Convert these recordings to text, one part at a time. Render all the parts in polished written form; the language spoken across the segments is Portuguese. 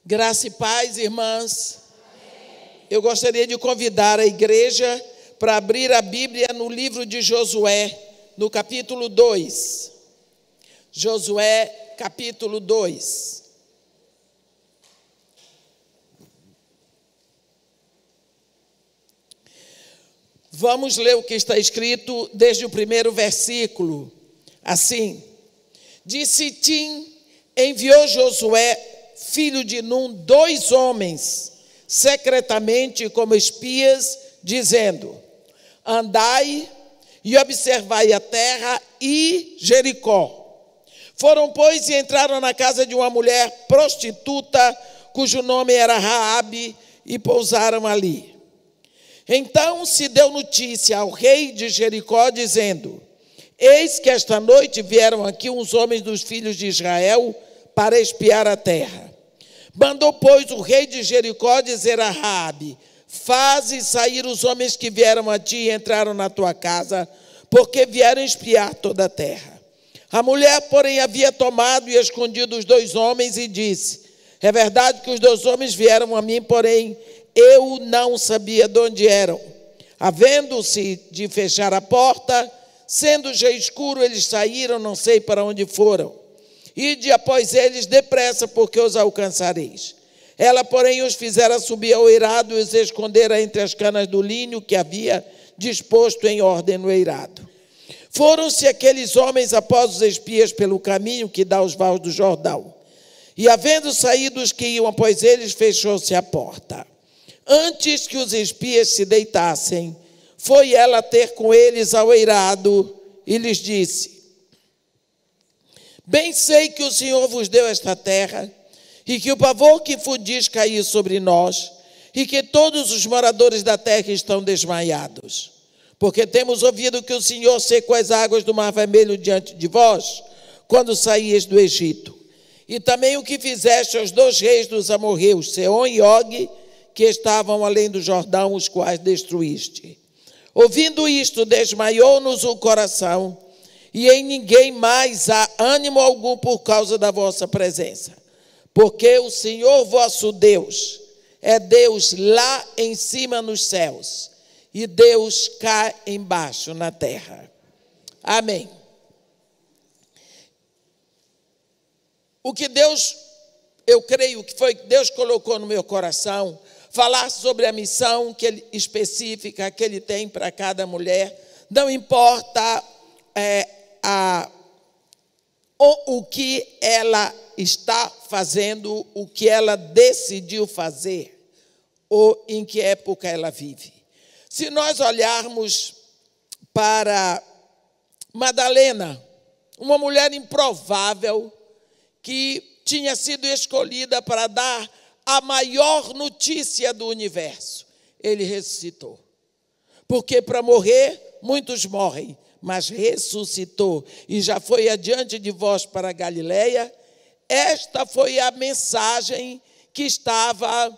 Graça e paz, irmãs. Eu gostaria de convidar a igreja para abrir a Bíblia no livro de Josué, no capítulo 2. Josué, capítulo 2. Vamos ler o que está escrito desde o primeiro versículo. Assim: de Sitim enviou Josué, filho de Num, 2 homens, secretamente como espias, dizendo: andai e observai a terra e Jericó. Foram, pois, e entraram na casa de uma mulher prostituta, cujo nome era Raabe, e pousaram ali. Então se deu notícia ao rei de Jericó, dizendo: eis que esta noite vieram aqui uns homens dos filhos de Israel para espiar a terra. Mandou, pois, o rei de Jericó dizer a Raabe: faze sair os homens que vieram a ti e entraram na tua casa, porque vieram espiar toda a terra. A mulher, porém, havia tomado e escondido os 2 homens e disse: é verdade que os 2 homens vieram a mim, porém eu não sabia de onde eram. Havendo-se de fechar a porta, sendo já escuro, eles saíram, não sei para onde foram. Ide após eles depressa, porque os alcançareis. Ela, porém, os fizera subir ao eirado e os escondera entre as canas do linho que havia disposto em ordem no eirado. Foram-se aqueles homens após os espias pelo caminho que dá aos vales do Jordão. E, havendo saído os que iam após eles, fechou-se a porta. Antes que os espias se deitassem, foi ela ter com eles ao eirado e lhes disse: bem sei que o Senhor vos deu esta terra, e que o pavor que fundis caiu sobre nós, e que todos os moradores da terra estão desmaiados. Porque temos ouvido que o Senhor secou as águas do Mar Vermelho diante de vós, quando saíes do Egito. E também o que fizeste aos 2 reis dos amorreus, Seom e Og, que estavam além do Jordão, os quais destruíste. Ouvindo isto, desmaiou-nos o coração, e em ninguém mais há ânimo algum por causa da vossa presença. Porque o Senhor vosso Deus é Deus lá em cima nos céus, e Deus cá embaixo na terra. Amém. O que Deus, eu creio que foi que Deus colocou no meu coração, falar sobre a missão específica que Ele tem para cada mulher. Não importa o que ela está fazendo, o que ela decidiu fazer, ou em que época ela vive. Se nós olharmos para Madalena, uma mulher improvável que tinha sido escolhida para dar a maior notícia do universo: ele ressuscitou. Porque para morrer, muitos morrem, mas ressuscitou e já foi adiante de vós para a Galileia. Esta foi a mensagem que estava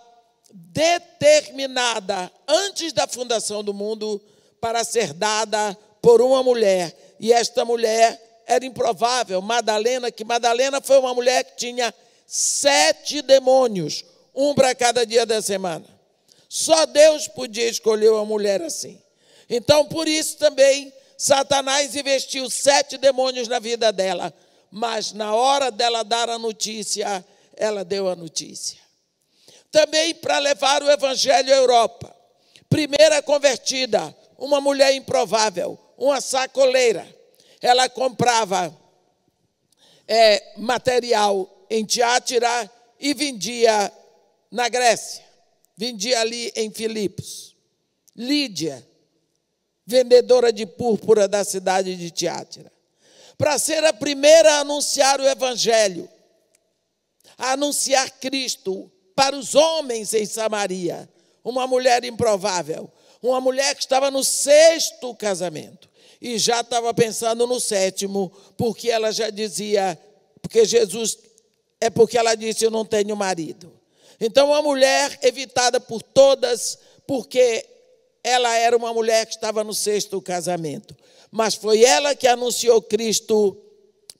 determinada antes da fundação do mundo para ser dada por uma mulher. E esta mulher era improvável, Madalena foi uma mulher que tinha 7 demônios, um para cada dia da semana. Só Deus podia escolher uma mulher assim. Então, por isso também, Satanás investiu 7 demônios na vida dela. Mas na hora dela dar a notícia, ela deu a notícia. Também para levar o evangelho à Europa. Primeira convertida, uma mulher improvável, uma sacoleira. Ela comprava material em Tiátira e vendia na Grécia. Vendia ali em Filipos. Lídia, vendedora de púrpura da cidade de Tiátira. Para ser a primeira a anunciar o evangelho, a anunciar Cristo para os homens em Samaria. Uma mulher improvável, uma mulher que estava no 6º casamento e já estava pensando no 7º, porque ela já dizia, porque ela disse: eu não tenho marido. Então, uma mulher evitada por todas, porque ela era uma mulher que estava no 6º casamento. Mas foi ela que anunciou Cristo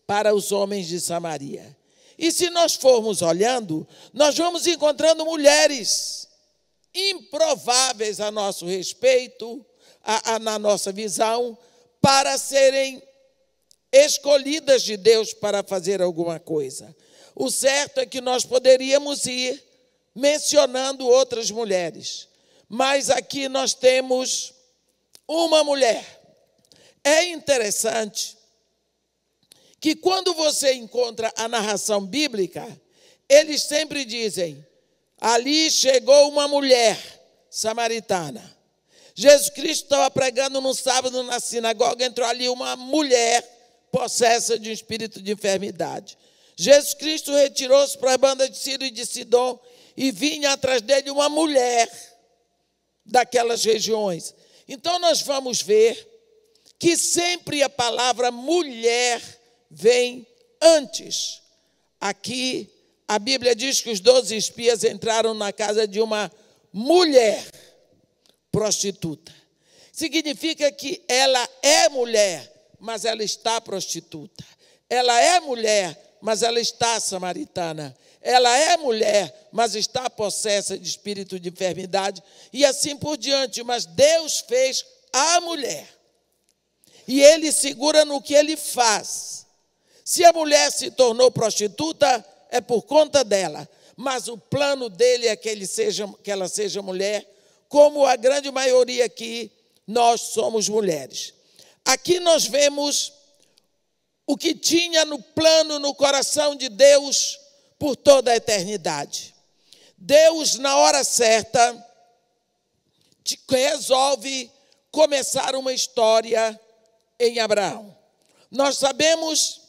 para os homens de Samaria. E se nós formos olhando, nós vamos encontrando mulheres improváveis a nosso respeito, na nossa visão, para serem escolhidas de Deus para fazer alguma coisa. O certo é que nós poderíamos ir mencionando outras mulheres, mas aqui nós temos uma mulher. É interessante que quando você encontra a narração bíblica, eles sempre dizem, ali chegou uma mulher samaritana. Jesus Cristo estava pregando no sábado na sinagoga, entrou ali uma mulher possessa de um espírito de enfermidade. Jesus Cristo retirou-se para a banda de Ciro e de Sidom e vinha atrás dele uma mulher daquelas regiões. Então nós vamos ver que sempre a palavra mulher vem antes. Aqui a Bíblia diz que os 12 espias entraram na casa de uma mulher prostituta. Significa que ela é mulher, mas ela está prostituta. Ela é mulher, mas ela está samaritana. Ela é mulher, mas está possessa de espírito de enfermidade e assim por diante. Mas Deus fez a mulher. E ele segura no que ele faz. Se a mulher se tornou prostituta, é por conta dela. Mas o plano dele é que ela seja mulher, como a grande maioria aqui, nós somos mulheres. Aqui nós vemos o que tinha no plano, no coração de Deus por toda a eternidade. Deus, na hora certa, resolve começar uma história em Abraão. Nós sabemos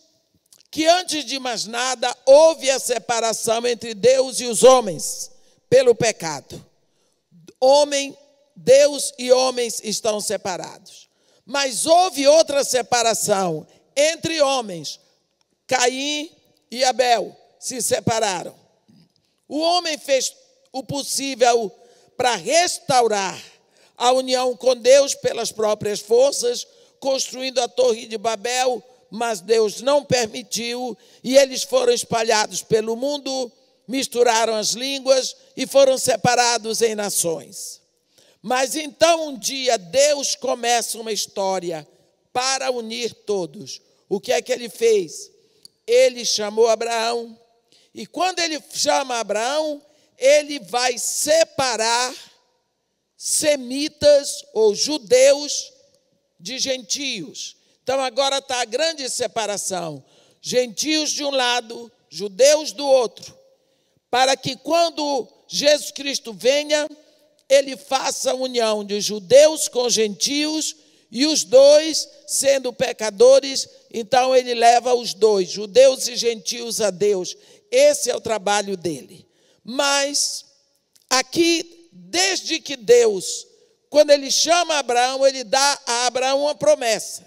que antes de mais nada houve a separação entre Deus e os homens pelo pecado. Deus e homens estão separados. Mas houve outra separação entre homens. Caim e Abel se separaram. O homem fez o possível para restaurar a união com Deus pelas próprias forças, construindo a Torre de Babel, mas Deus não permitiu, e eles foram espalhados pelo mundo, misturaram as línguas e foram separados em nações. Mas então um dia Deus começa uma história para unir todos. O que é que ele fez? Ele chamou Abraão, e quando ele chama Abraão, ele vai separar semitas ou judeus de gentios. Então agora está a grande separação. Gentios de um lado, judeus do outro. Para que quando Jesus Cristo venha, ele faça a união de judeus com gentios, e os dois, sendo pecadores, então ele leva os dois, judeus e gentios, a Deus. Esse é o trabalho dele. Mas aqui, desde que Deus, quando ele chama Abraão, ele dá a Abraão uma promessa.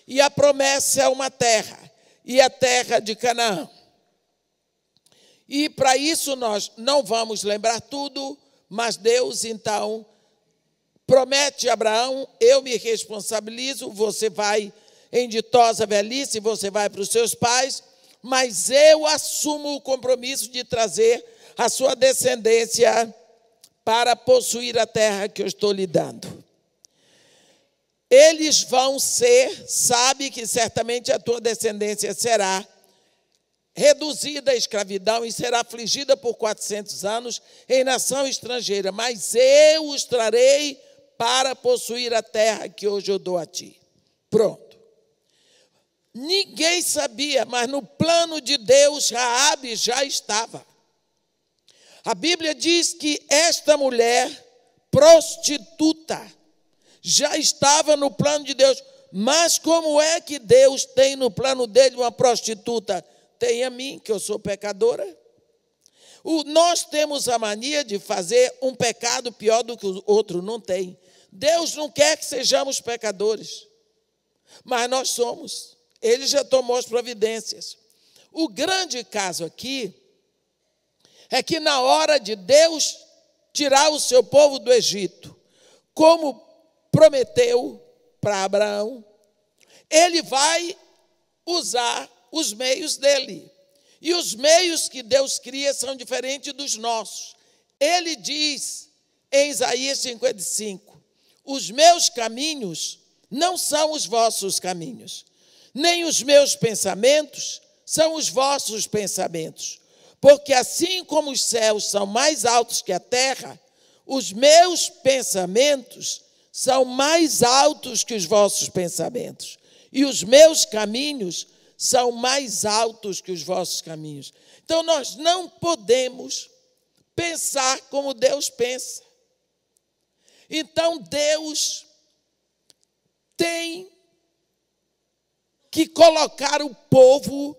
E a promessa é uma terra, e a terra de Canaã. E para isso nós não vamos lembrar tudo, mas Deus então promete a Abraão, eu me responsabilizo, você vai em ditosa velhice, você vai para os seus pais, mas eu assumo o compromisso de trazer a sua descendência para possuir a terra que eu estou lhe dando. Eles vão ser, sabe que certamente a tua descendência será reduzida à escravidão e será afligida por 400 anos em nação estrangeira, mas eu os trarei para possuir a terra que hoje eu dou a ti. Pronto. Ninguém sabia, mas no plano de Deus, Raabe já estava. A Bíblia diz que esta mulher prostituta já estava no plano de Deus. Mas como é que Deus tem no plano dele uma prostituta? Tem a mim, que eu sou pecadora. Nós temos a mania de fazer um pecado pior do que o outro, não tem. Deus não quer que sejamos pecadores, mas nós somos. Ele já tomou as providências. O grande caso aqui é que na hora de Deus tirar o seu povo do Egito, como prometeu para Abraão, ele vai usar os meios dele. E os meios que Deus cria são diferentes dos nossos. Ele diz em Isaías 55, os meus caminhos não são os vossos caminhos, nem os meus pensamentos são os vossos pensamentos. Porque assim como os céus são mais altos que a terra, os meus pensamentos são mais altos que os vossos pensamentos. E os meus caminhos são mais altos que os vossos caminhos. Então, nós não podemos pensar como Deus pensa. Então, Deus tem que colocar o povo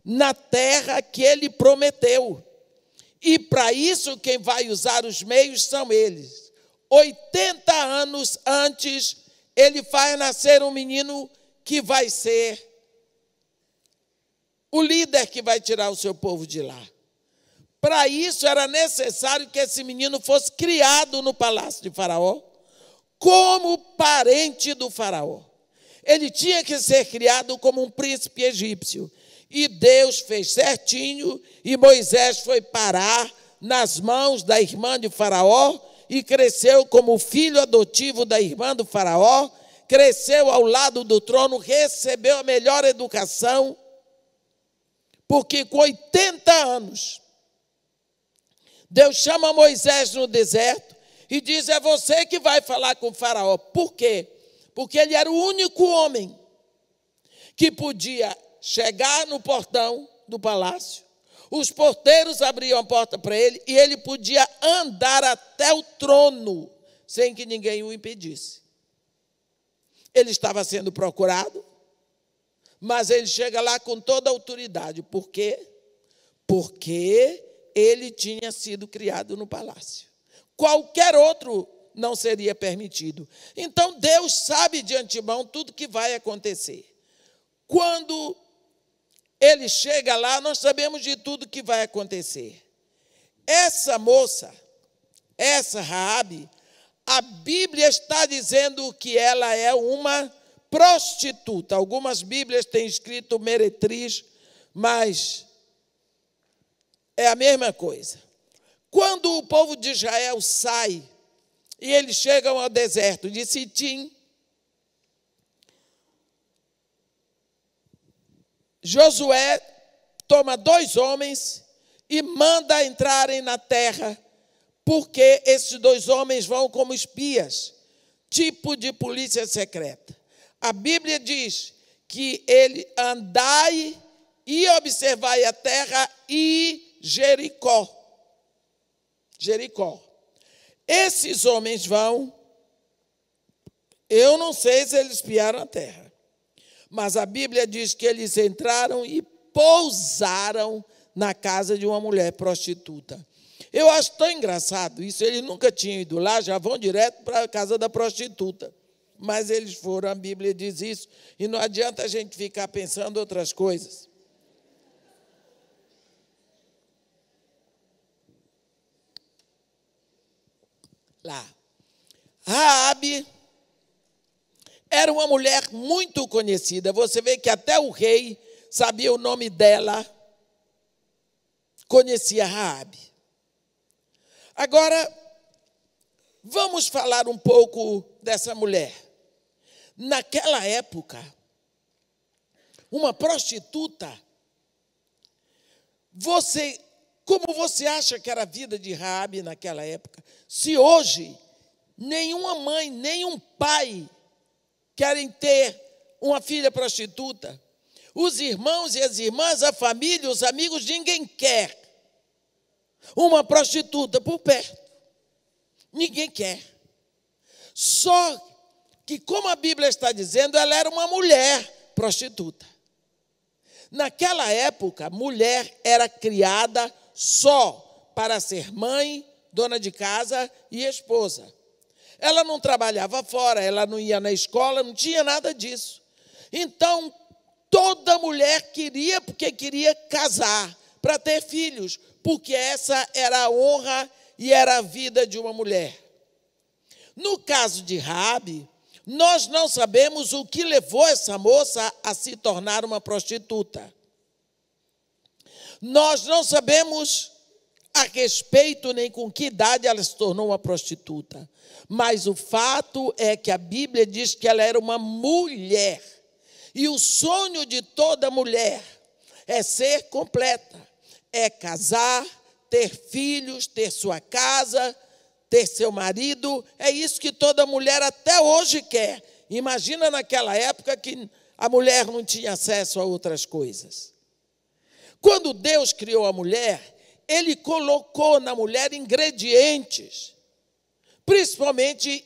na terra que Ele prometeu. E, para isso, quem vai usar os meios são eles. 80 anos antes, Ele faz nascer um menino que vai ser o líder que vai tirar o seu povo de lá. Para isso, era necessário que esse menino fosse criado no palácio de Faraó, como parente do Faraó. Ele tinha que ser criado como um príncipe egípcio. E Deus fez certinho, e Moisés foi parar nas mãos da irmã de Faraó, e cresceu como filho adotivo da irmã do Faraó, cresceu ao lado do trono, recebeu a melhor educação, porque com 80 anos, Deus chama Moisés no deserto e diz, é você que vai falar com o Faraó. Por quê? Porque ele era o único homem que podia chegar no portão do palácio, os porteiros abriam a porta para ele e ele podia andar até o trono sem que ninguém o impedisse. Ele estava sendo procurado, mas ele chega lá com toda a autoridade. Por quê? Porque ele tinha sido criado no palácio. Qualquer outro não seria permitido. Então, Deus sabe de antemão tudo que vai acontecer. Quando ele chega lá, nós sabemos de tudo que vai acontecer. Essa moça, essa Raabe, a Bíblia está dizendo que ela é uma prostituta. Algumas Bíblias têm escrito meretriz, mas é a mesma coisa. Quando o povo de Israel sai e eles chegam ao deserto de Sitim, Josué toma 2 homens e manda entrarem na terra, porque esses 2 homens vão como espias, tipo de polícia secreta. A Bíblia diz que ele andai e observai a terra e Jericó. Jericó. Esses homens vão, eu não sei se eles espiaram a terra, mas a Bíblia diz que eles entraram e pousaram na casa de uma mulher prostituta. Eu acho tão engraçado isso, eles nunca tinham ido lá, já vão direto para a casa da prostituta. Mas eles foram, a Bíblia diz isso, e não adianta a gente ficar pensando outras coisas. Lá. Raabe era uma mulher muito conhecida. Você vê que até o rei sabia o nome dela, conhecia Raabe. Agora, vamos falar um pouco dessa mulher. Naquela época, uma prostituta, como você acha que era a vida de Raabe naquela época? Se hoje nenhuma mãe, nenhum pai querem ter uma filha prostituta, os irmãos e as irmãs, a família, os amigos, ninguém quer uma prostituta por perto. Ninguém quer. Só que, como a Bíblia está dizendo, ela era uma mulher prostituta. Naquela época, mulher era criada só para ser mãe, dona de casa e esposa. Ela não trabalhava fora, ela não ia na escola, não tinha nada disso. Então, toda mulher queria, porque queria casar, para ter filhos, porque essa era a honra e era a vida de uma mulher. No caso de Raabe, nós não sabemos o que levou essa moça a se tornar uma prostituta. Nós não sabemos a respeito nem com que idade ela se tornou uma prostituta. Mas o fato é que a Bíblia diz que ela era uma mulher. E o sonho de toda mulher é ser completa. É casar, ter filhos, ter sua casa, ter seu marido. É isso que toda mulher até hoje quer. Imagina naquela época que a mulher não tinha acesso a outras coisas. Quando Deus criou a mulher, Ele colocou na mulher ingredientes, principalmente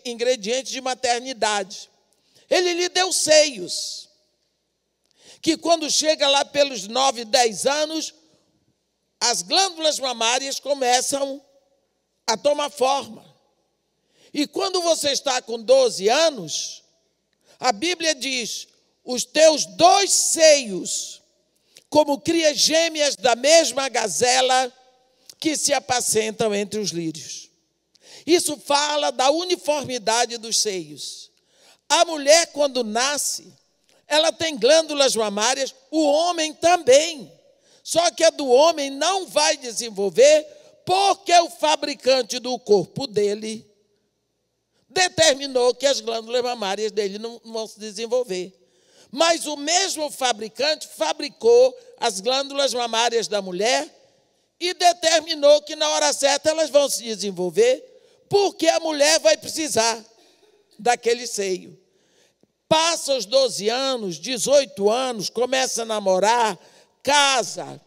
ingredientes de maternidade. Ele lhe deu seios, que quando chega lá pelos 9, 10 anos, as glândulas mamárias começam a tomar forma. E quando você está com 12 anos, a Bíblia diz, os teus 2 seios, como crias gêmeas da mesma gazela que se apacentam entre os lírios. Isso fala da uniformidade dos seios. A mulher, quando nasce, ela tem glândulas mamárias, o homem também. Só que a do homem não vai desenvolver, porque o fabricante do corpo dele determinou que as glândulas mamárias dele não vão se desenvolver. Mas o mesmo fabricante fabricou as glândulas mamárias da mulher e determinou que na hora certa elas vão se desenvolver, porque a mulher vai precisar daquele seio. Passa os 12 anos, 18 anos, começa a namorar, casa,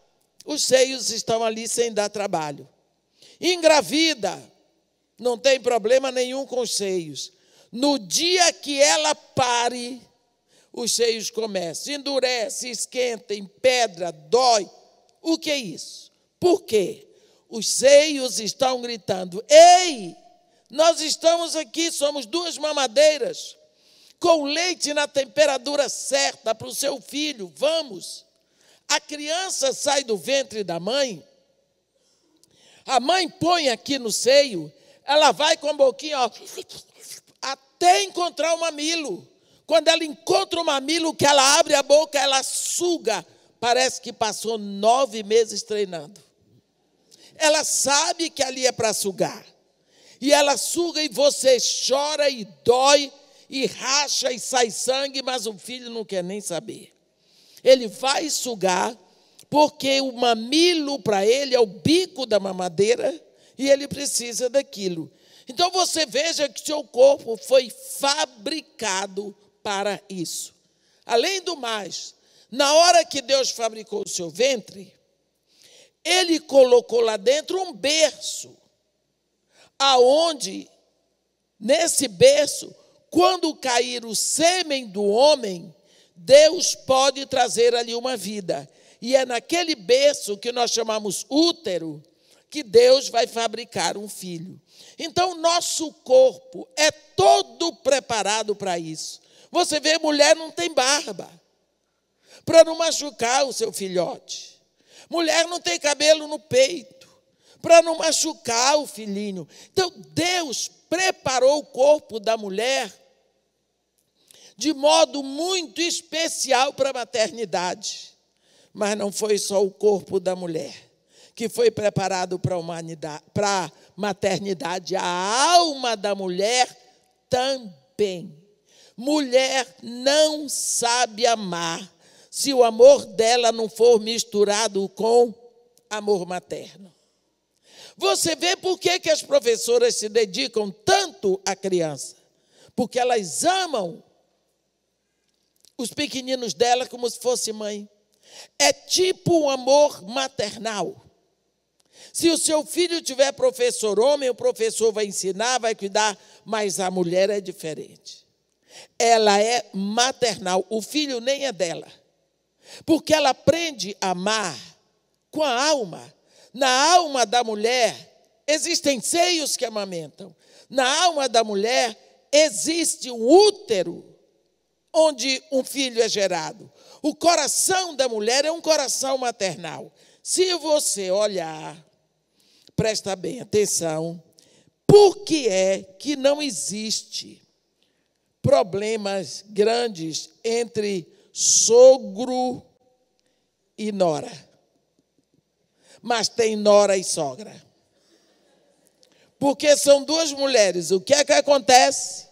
os seios estão ali sem dar trabalho. Engravida, não tem problema nenhum com os seios. No dia que ela pare, os seios começam, endurece, esquenta, empedra, dói. O que é isso? Por quê? Os seios estão gritando, ei, nós estamos aqui, somos 2 mamadeiras, com leite na temperatura certa para o seu filho, vamos. A criança sai do ventre da mãe, a mãe põe aqui no seio, ela vai com a boquinha, ó, até encontrar o mamilo. Quando ela encontra o mamilo, que ela abre a boca, ela suga. Parece que passou 9 meses treinando. Ela sabe que ali é para sugar. E ela suga e você chora e dói, e racha e sai sangue, mas o filho não quer nem saber. Ele vai sugar, porque o mamilo para ele é o bico da mamadeira, e ele precisa daquilo. Então você veja que seu corpo foi fabricado para isso. Além do mais, na hora que Deus fabricou o seu ventre, Ele colocou lá dentro um berço, aonde, nesse berço, quando cair o sêmen do homem, Deus pode trazer ali uma vida. E é naquele berço que nós chamamos útero, que Deus vai fabricar um filho. Então, nosso corpo é todo preparado para isso. Você vê, mulher não tem barba, para não machucar o seu filhote. Mulher não tem cabelo no peito, para não machucar o filhinho. Então, Deus preparou o corpo da mulher de modo muito especial para a maternidade. Mas não foi só o corpo da mulher que foi preparado para a maternidade, a alma da mulher também. Mulher não sabe amar se o amor dela não for misturado com amor materno. Você vê por que as professoras se dedicam tanto à criança? Porque elas amam os pequeninos dela como se fosse mãe. É tipo um amor maternal. Se o seu filho tiver professor homem, o professor vai ensinar, vai cuidar, mas a mulher é diferente. Ela é maternal, o filho nem é dela. Porque ela aprende a amar com a alma. Na alma da mulher existem seios que amamentam. Na alma da mulher existe um útero onde um filho é gerado. O coração da mulher é um coração maternal. Se você olhar, presta bem atenção, por que é que não existe problemas grandes entre sogro e nora? mas tem nora e sogra. Porque são duas mulheres. O que é que acontece?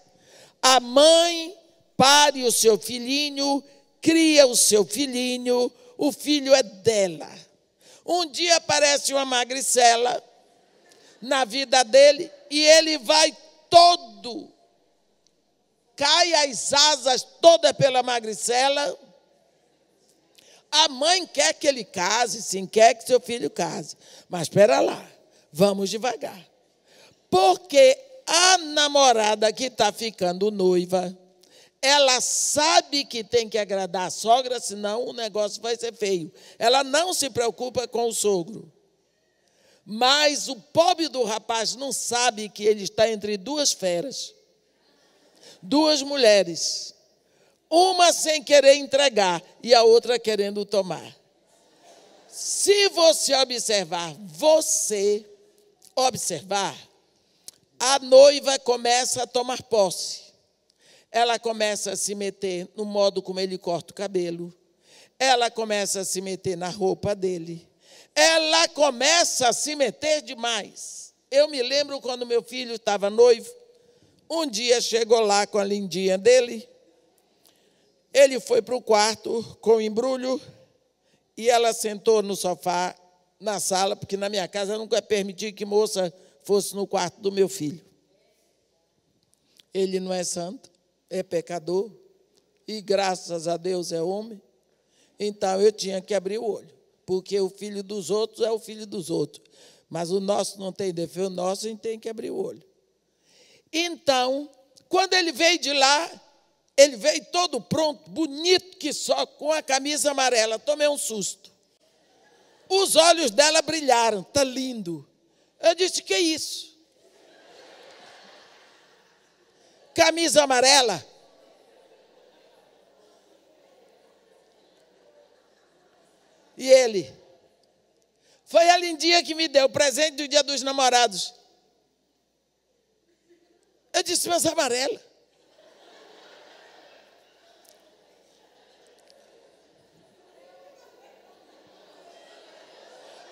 A mãe pare o seu filhinho, cria o seu filhinho, o filho é dela. Um dia aparece uma magricela na vida dele e ele vai todo, cai as asas toda pela magricela. A mãe quer que ele case, sim, quer que seu filho case. Mas espera lá, vamos devagar. Porque a namorada que está ficando noiva, ela sabe que tem que agradar a sogra, senão o negócio vai ser feio. Ela não se preocupa com o sogro. Mas o pobre do rapaz não sabe que ele está entre duas feras. Duas mulheres. Uma sem querer entregar e a outra querendo tomar. Se você observar, a noiva começa a tomar posse. Ela começa a se meter no modo como ele corta o cabelo. Ela começa a se meter na roupa dele. Ela começa a se meter demais. Eu me lembro quando meu filho estava noivo. Um dia chegou lá com a lindinha dele. Ele foi para o quarto com o embrulho e ela sentou no sofá, na sala, porque na minha casa eu nunca permiti que moça fosse no quarto do meu filho. Ele não é santo, é pecador e graças a Deus é homem. Então eu tinha que abrir o olho, porque o filho dos outros é o filho dos outros. Mas o nosso não tem defeito, o nosso a gente tem que abrir o olho. Então, quando ele veio de lá, ele veio todo pronto, bonito que só, com a camisa amarela. Tomei um susto. Os olhos dela brilharam, está lindo. Eu disse, que isso? Camisa amarela? E ele? Foi a lindinha que me deu o presente do Dia dos Namorados. Eu disse, mas amarela.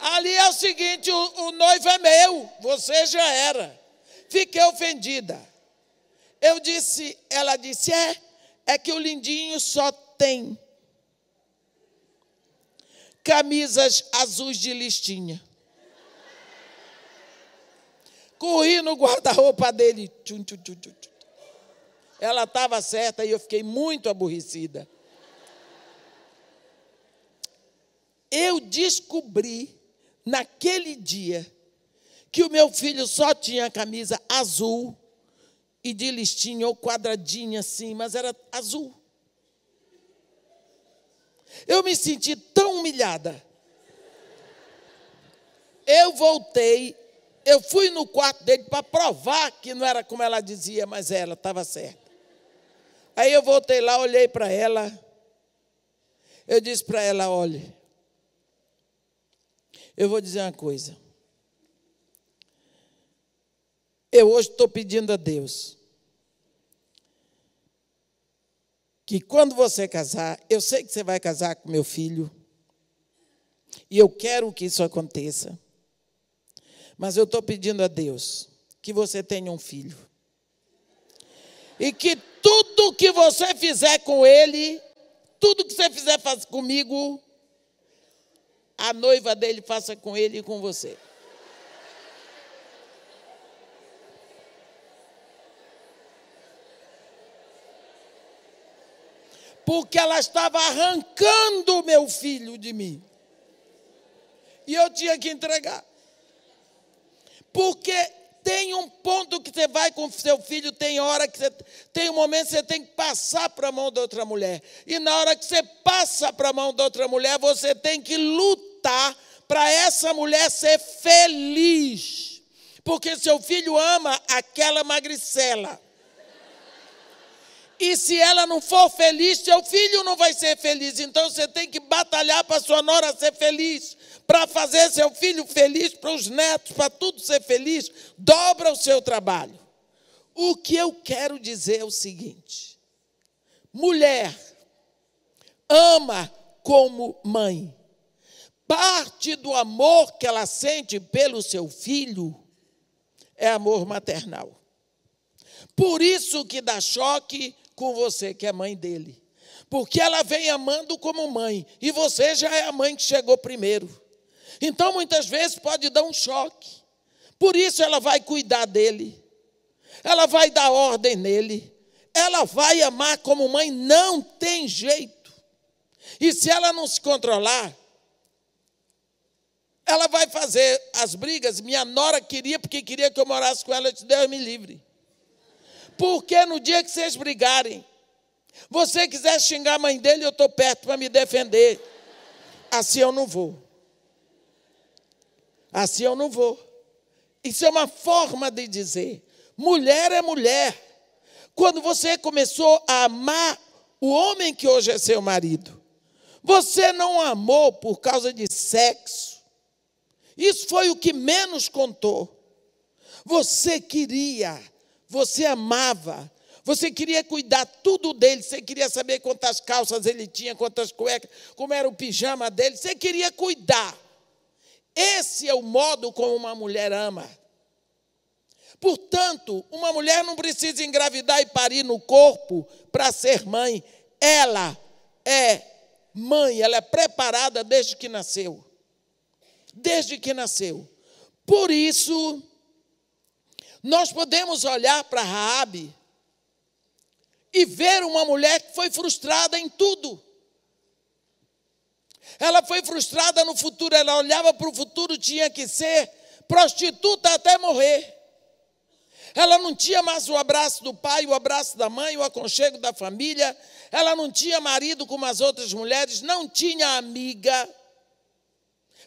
Ali é o seguinte, o noivo é meu, você já era. Fiquei ofendida. Eu disse, ela disse, é que o lindinho só tem camisas azuis de listinha. Corri no guarda-roupa dele. Tchum, tchum, tchum, tchum. Ela estava certa e eu fiquei muito aborrecida. Eu descobri, naquele dia, que o meu filho só tinha camisa azul e de listinha ou quadradinha assim, mas era azul. Eu me senti tão humilhada. Eu voltei, eu fui no quarto dele para provar que não era como ela dizia, mas ela estava certa. Aí eu voltei lá, olhei para ela, eu disse para ela, olha, eu vou dizer uma coisa. Eu hoje estou pedindo a Deus que quando você casar, eu sei que você vai casar com meu filho, e eu quero que isso aconteça, mas eu estou pedindo a Deus que você tenha um filho. E que tudo que você fizer com ele, tudo que você fizer comigo, a noiva dele faça com ele e com você. Porque ela estava arrancando o meu filho de mim. E eu tinha que entregar. Porque tem um ponto que você vai com o seu filho, tem hora que tem um momento que você tem que passar para a mão de outra mulher. E na hora que você passa para a mão de outra mulher, você tem que lutar para essa mulher ser feliz. Porque seu filho ama aquela magricela. E se ela não for feliz, seu filho não vai ser feliz. Então você tem que batalhar para sua nora ser feliz, para fazer seu filho feliz, para os netos, para tudo ser feliz. Dobra o seu trabalho. O que eu quero dizer é o seguinte: mulher, ama como mãe. parte do amor que ela sente pelo seu filho é amor maternal. Por isso que dá choque com você, que é mãe dele. Porque ela vem amando como mãe, e você já é a mãe que chegou primeiro. Então, muitas vezes, pode dar um choque. Por isso, ela vai cuidar dele. Ela vai dar ordem nele. Ela vai amar como mãe, não tem jeito. E se ela não se controlar, ela vai fazer as brigas. Minha nora queria, porque queria que eu morasse com ela, eu disse, Deus me livre. Porque no dia que vocês brigarem, você quiser xingar a mãe dele, eu estou perto para me defender. Assim eu não vou. Assim eu não vou. Isso é uma forma de dizer. Mulher é mulher. Quando você começou a amar o homem que hoje é seu marido, você não amou por causa de sexo. Isso foi o que menos contou. Você queria, você amava, você queria cuidar tudo dele, você queria saber quantas calças ele tinha, quantas cuecas, como era o pijama dele, você queria cuidar. Esse é o modo como uma mulher ama. Portanto, uma mulher não precisa engravidar e parir no corpo para ser mãe. Ela é mãe, ela é preparada desde que nasceu. Desde que nasceu. Por isso, nós podemos olhar para Raabe e ver uma mulher que foi frustrada em tudo. Ela foi frustrada no futuro, ela olhava para o futuro, tinha que ser prostituta até morrer. Ela não tinha mais o abraço do pai, o abraço da mãe, o aconchego da família. Ela não tinha marido como as outras mulheres, não tinha amiga,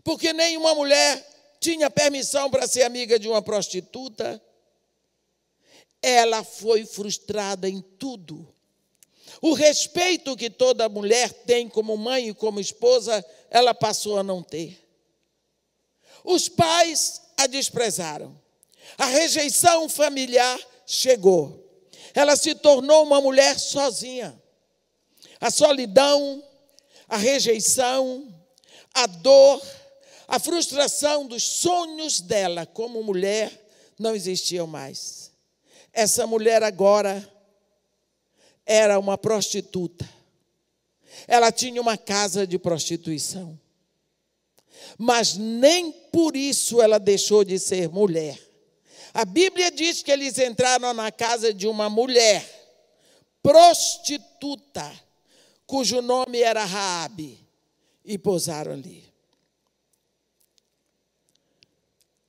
porque nenhuma mulher tinha permissão para ser amiga de uma prostituta. Ela foi frustrada em tudo. O respeito que toda mulher tem como mãe e como esposa, ela passou a não ter. Os pais a desprezaram. A rejeição familiar chegou. Ela se tornou uma mulher sozinha. A solidão, a rejeição, a dor, a frustração dos sonhos dela como mulher não existiam mais. Essa mulher agora era uma prostituta. Ela tinha uma casa de prostituição. Mas nem por isso ela deixou de ser mulher. A Bíblia diz que eles entraram na casa de uma mulher prostituta, cujo nome era Raabe, e pousaram ali.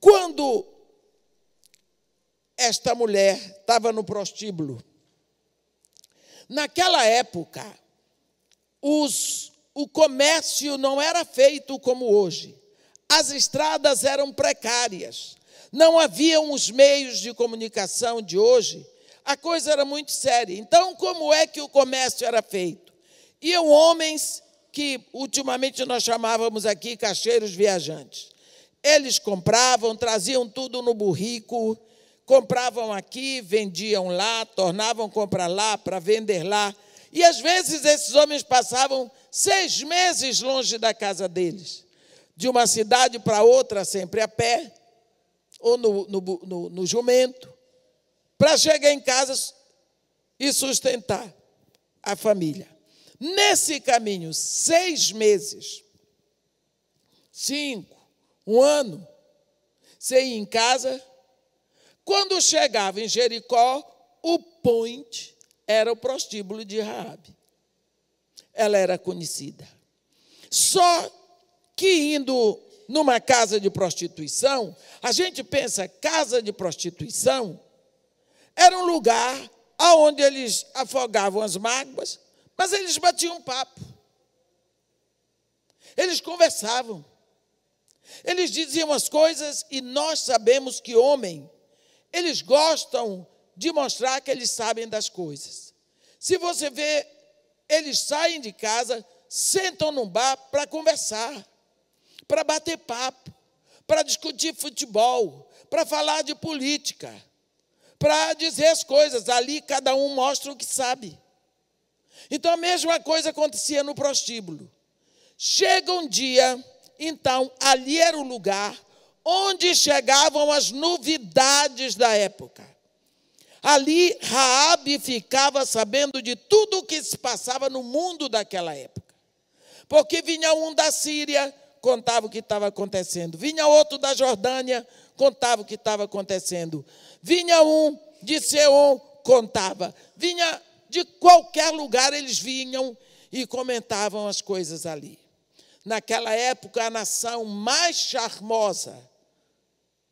Quando esta mulher estava no prostíbulo, naquela época, o comércio não era feito como hoje. As estradas eram precárias. Não haviam os meios de comunicação de hoje. A coisa era muito séria. Então, como é que o comércio era feito? Iam homens que ultimamente nós chamávamos aqui caixeiros viajantes. Eles compravam, traziam tudo no burrico, compravam aqui, vendiam lá, tornavam comprar lá para vender lá. E às vezes esses homens passavam 6 meses longe da casa deles, de uma cidade para outra, sempre a pé, ou no jumento, para chegar em casa e sustentar a família. Nesse caminho, 6 meses, 5, 1 ano, sem ir em casa. Quando chegava em Jericó, o point era o prostíbulo de Raabe. Ela era conhecida. Só que indo numa casa de prostituição, a gente pensa, casa de prostituição era um lugar onde eles afogavam as mágoas, mas eles batiam papo. Eles conversavam. Eles diziam as coisas e nós sabemos que homem, eles gostam de mostrar que eles sabem das coisas. Se você vê, eles saem de casa, sentam num bar para conversar, para bater papo, para discutir futebol, para falar de política, para dizer as coisas. Ali cada um mostra o que sabe. Então a mesma coisa acontecia no prostíbulo. Chega um dia Então, ali era o lugar onde chegavam as novidades da época. Ali, Raabe ficava sabendo de tudo o que se passava no mundo daquela época. Porque vinha um da Síria, contava o que estava acontecendo. Vinha outro da Jordânia, contava o que estava acontecendo. Vinha um de Seom, contava. Vinha de qualquer lugar, eles vinham e comentavam as coisas ali. Naquela época, a nação mais charmosa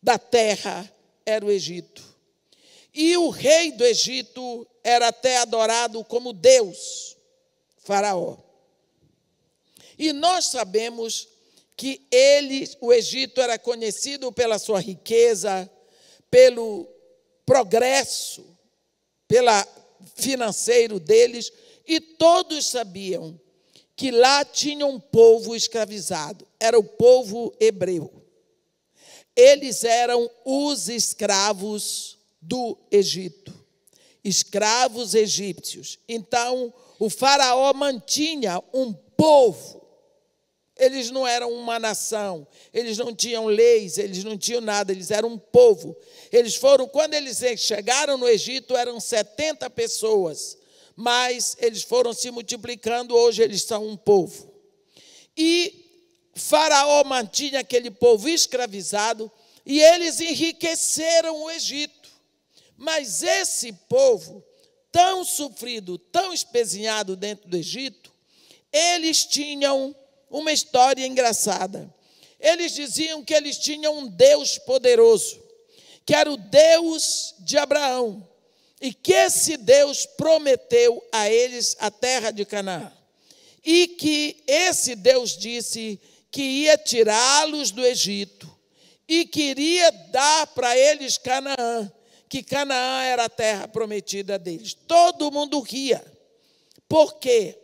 da terra era o Egito. E o rei do Egito era até adorado como Deus, Faraó. E nós sabemos que o Egito era conhecido pela sua riqueza, pelo progresso, pelo financeiro deles, e todos sabiam que lá tinha um povo escravizado, era o povo hebreu. Eles eram os escravos do Egito, escravos egípcios. Então, o faraó mantinha um povo. Eles não eram uma nação, eles não tinham leis, eles não tinham nada, eles eram um povo. Quando eles chegaram no Egito, eram 70 pessoas, mas eles foram se multiplicando, hoje eles são um povo. E Faraó mantinha aquele povo escravizado e eles enriqueceram o Egito. Mas esse povo, tão sofrido, tão espezinhado dentro do Egito, eles tinham uma história engraçada. Eles diziam que eles tinham um Deus poderoso, que era o Deus de Abraão, e que esse Deus prometeu a eles a terra de Canaã. E que esse Deus disse que ia tirá-los do Egito e queria dar para eles Canaã, que Canaã era a terra prometida deles. Todo mundo ria. Por quê?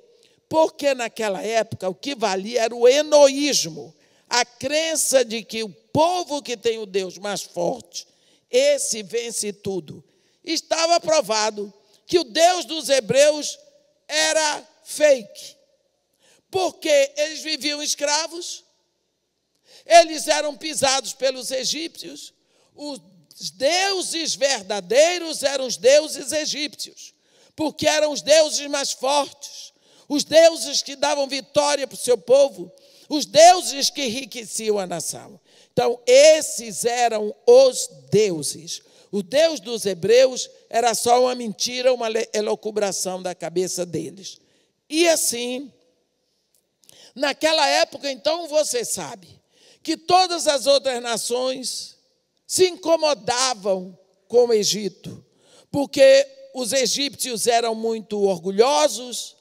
Porque naquela época o que valia era o enoísmo, a crença de que o povo que tem o Deus mais forte, esse vence tudo. Estava provado que o Deus dos hebreus era fake, porque eles viviam escravos, eles eram pisados pelos egípcios, os deuses verdadeiros eram os deuses egípcios, porque eram os deuses mais fortes, os deuses que davam vitória para o seu povo, os deuses que enriqueciam a nação. Então, esses eram os deuses. O Deus dos hebreus era só uma mentira, uma elucubração da cabeça deles. E assim, naquela época, então, você sabe que todas as outras nações se incomodavam com o Egito, porque os egípcios eram muito orgulhosos,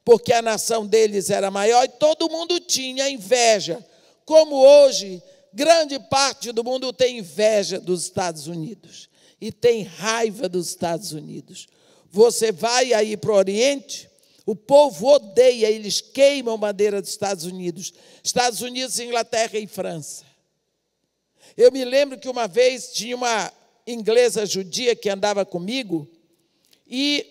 porque a nação deles era maior e todo mundo tinha inveja. Como hoje, grande parte do mundo tem inveja dos Estados Unidos e tem raiva dos Estados Unidos. Você vai aí para o Oriente, o povo odeia, eles queimam bandeira dos Estados Unidos. Estados Unidos, Inglaterra e França. Eu me lembro que uma vez tinha uma inglesa judia que andava comigo e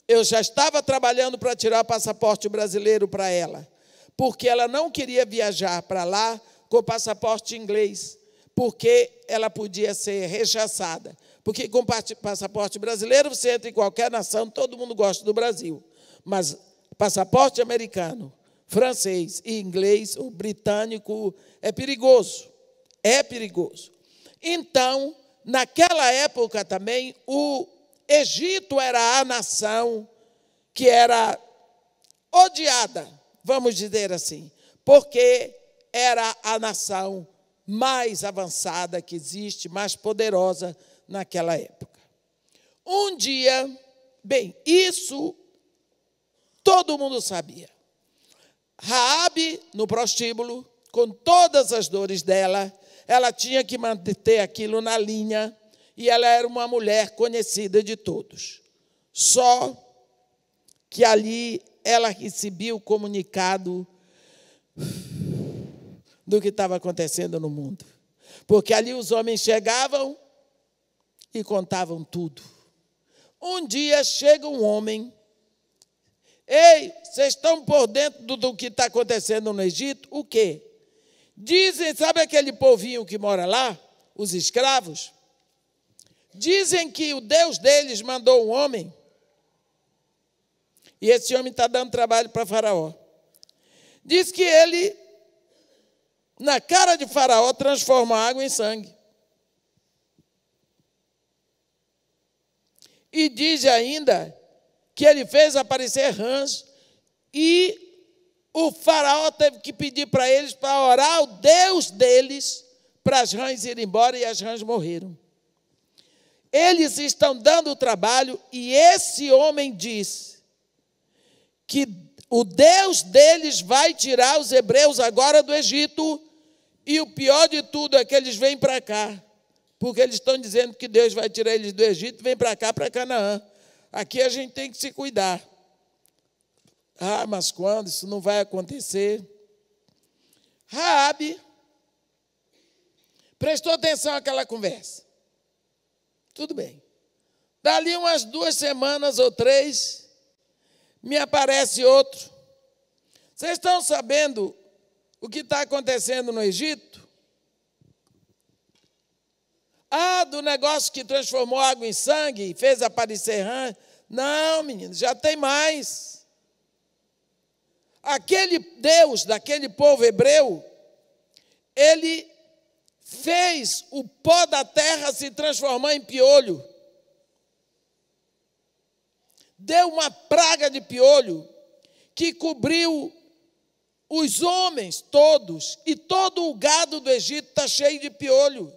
eu já estava trabalhando para tirar o passaporte brasileiro para ela, porque ela não queria viajar para lá com o passaporte inglês, porque ela podia ser rechaçada. Porque com passaporte brasileiro você entra em qualquer nação, todo mundo gosta do Brasil. Mas passaporte americano, francês e inglês, ou britânico, é perigoso. É perigoso. Então, naquela época também, o Egito era a nação que era odiada, vamos dizer assim, porque era a nação mais avançada que existe, mais poderosa naquela época. Um dia, bem, isso todo mundo sabia. Raabe, no prostíbulo, com todas as dores dela, ela tinha que manter aquilo na linha, e ela era uma mulher conhecida de todos. Só que ali ela recebia o comunicado do que estava acontecendo no mundo. Porque ali os homens chegavam e contavam tudo. Um dia chega um homem: ei, vocês estão por dentro do que está acontecendo no Egito? O quê? Dizem, sabe aquele povinho que mora lá? Os escravos? Dizem que o Deus deles mandou um homem. E esse homem está dando trabalho para Faraó. Diz que ele, na cara de Faraó, transforma a água em sangue. E diz ainda que ele fez aparecer rãs e o Faraó teve que pedir para eles para orar ao Deus deles para as rãs irem embora e as rãs morreram. Eles estão dando o trabalho e esse homem diz que o Deus deles vai tirar os hebreus agora do Egito e o pior de tudo é que eles vêm para cá. Porque eles estão dizendo que Deus vai tirar eles do Egito e vem para cá, para Canaã. Aqui a gente tem que se cuidar. Ah, mas quando? Isso não vai acontecer. Raabe prestou atenção àquela conversa. Tudo bem. Dali umas 2 semanas ou 3, me aparece outro. Vocês estão sabendo o que está acontecendo no Egito? Ah, do negócio que transformou água em sangue e fez aparecer rã. Não, menino, já tem mais. Aquele Deus daquele povo hebreu, ele fez o pó da terra se transformar em piolho. Deu uma praga de piolho que cobriu os homens todos, e todo o gado do Egito está cheio de piolho.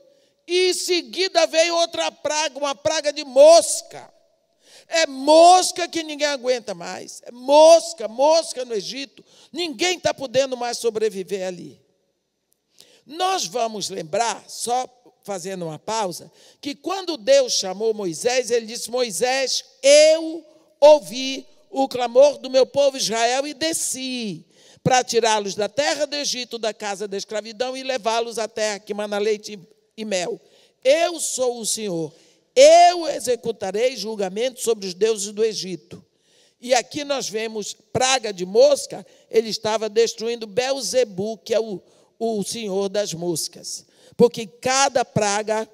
E em seguida veio outra praga, uma praga de mosca. É mosca que ninguém aguenta mais. É mosca no Egito. Ninguém está podendo mais sobreviver ali. Nós vamos lembrar, só fazendo uma pausa, que quando Deus chamou Moisés, ele disse: Moisés, eu ouvi o clamor do meu povo Israel e desci para tirá-los da terra do Egito, da casa da escravidão, e levá-los à terra que mana leite e mel. Eu sou o Senhor. Eu executarei julgamento sobre os deuses do Egito. E aqui nós vemos praga de mosca. Ele estava destruindo Belzebu, que é o senhor das moscas. Porque cada praga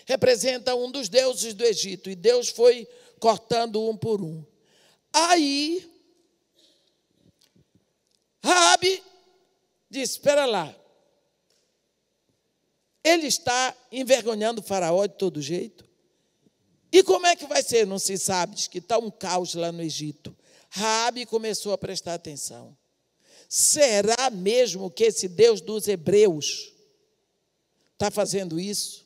representa um dos deuses do Egito. E Deus foi cortando um por um. Aí, Raabe disse: espera lá. Ele está envergonhando o Faraó de todo jeito. E como é que vai ser? Não se sabe, diz que está um caos lá no Egito. Raabe começou a prestar atenção. Será mesmo que esse Deus dos hebreus está fazendo isso?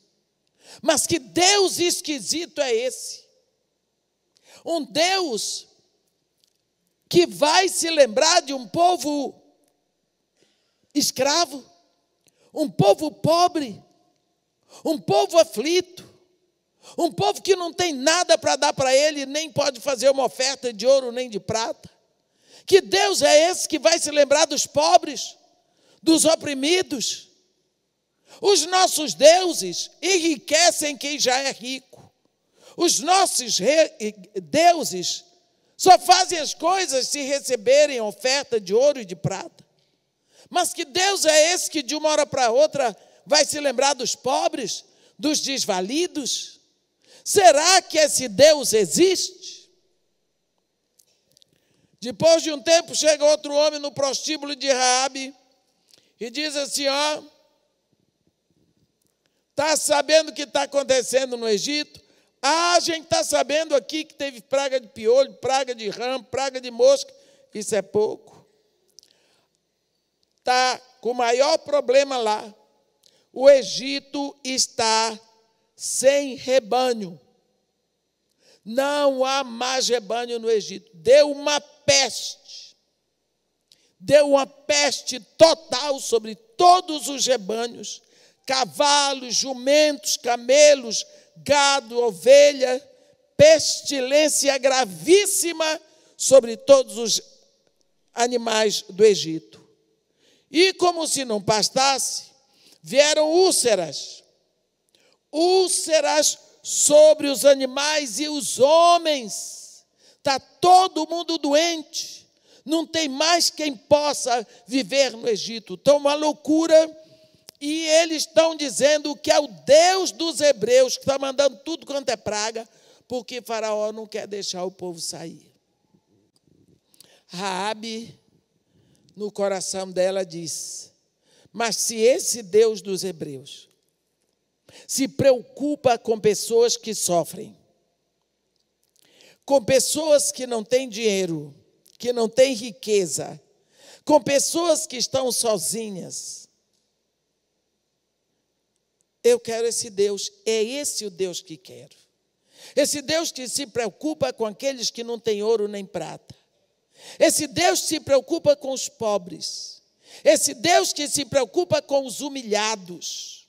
Mas que Deus esquisito é esse? Um Deus que vai se lembrar de um povo escravo, um povo pobre, um povo aflito, um povo que não tem nada para dar para ele, nem pode fazer uma oferta de ouro nem de prata. Que Deus é esse que vai se lembrar dos pobres, dos oprimidos? Os nossos deuses enriquecem quem já é rico. Os nossos deuses só fazem as coisas se receberem oferta de ouro e de prata. Mas que Deus é esse que de uma hora para outra vai se lembrar dos pobres, dos desvalidos? Será que esse Deus existe? Depois de um tempo, chega outro homem no prostíbulo de Raabe e diz assim: ó, está sabendo o que está acontecendo no Egito? Ah, a gente está sabendo aqui que teve praga de piolho, praga de rã, praga de mosca. Isso é pouco. Está com o maior problema lá. O Egito está sem rebanho. Não há mais rebanho no Egito. Deu uma peste. Deu uma peste total sobre todos os rebanhos. Cavalos, jumentos, camelos, gado, ovelha. Pestilência gravíssima sobre todos os animais do Egito. E como se não bastasse, vieram úlceras. Úlceras sobre os animais e os homens. Está todo mundo doente. Não tem mais quem possa viver no Egito. Então, uma loucura. E eles estão dizendo que é o Deus dos hebreus que está mandando tudo quanto é praga, porque Faraó não quer deixar o povo sair. Raabe, no coração dela, diz: mas se esse Deus dos hebreus se preocupa com pessoas que sofrem, com pessoas que não têm dinheiro, que não têm riqueza, com pessoas que estão sozinhas, eu quero esse Deus. É esse o Deus que quero. Esse Deus que se preocupa com aqueles que não têm ouro nem prata. Esse Deus que se preocupa com os pobres. Esse Deus que se preocupa com os humilhados.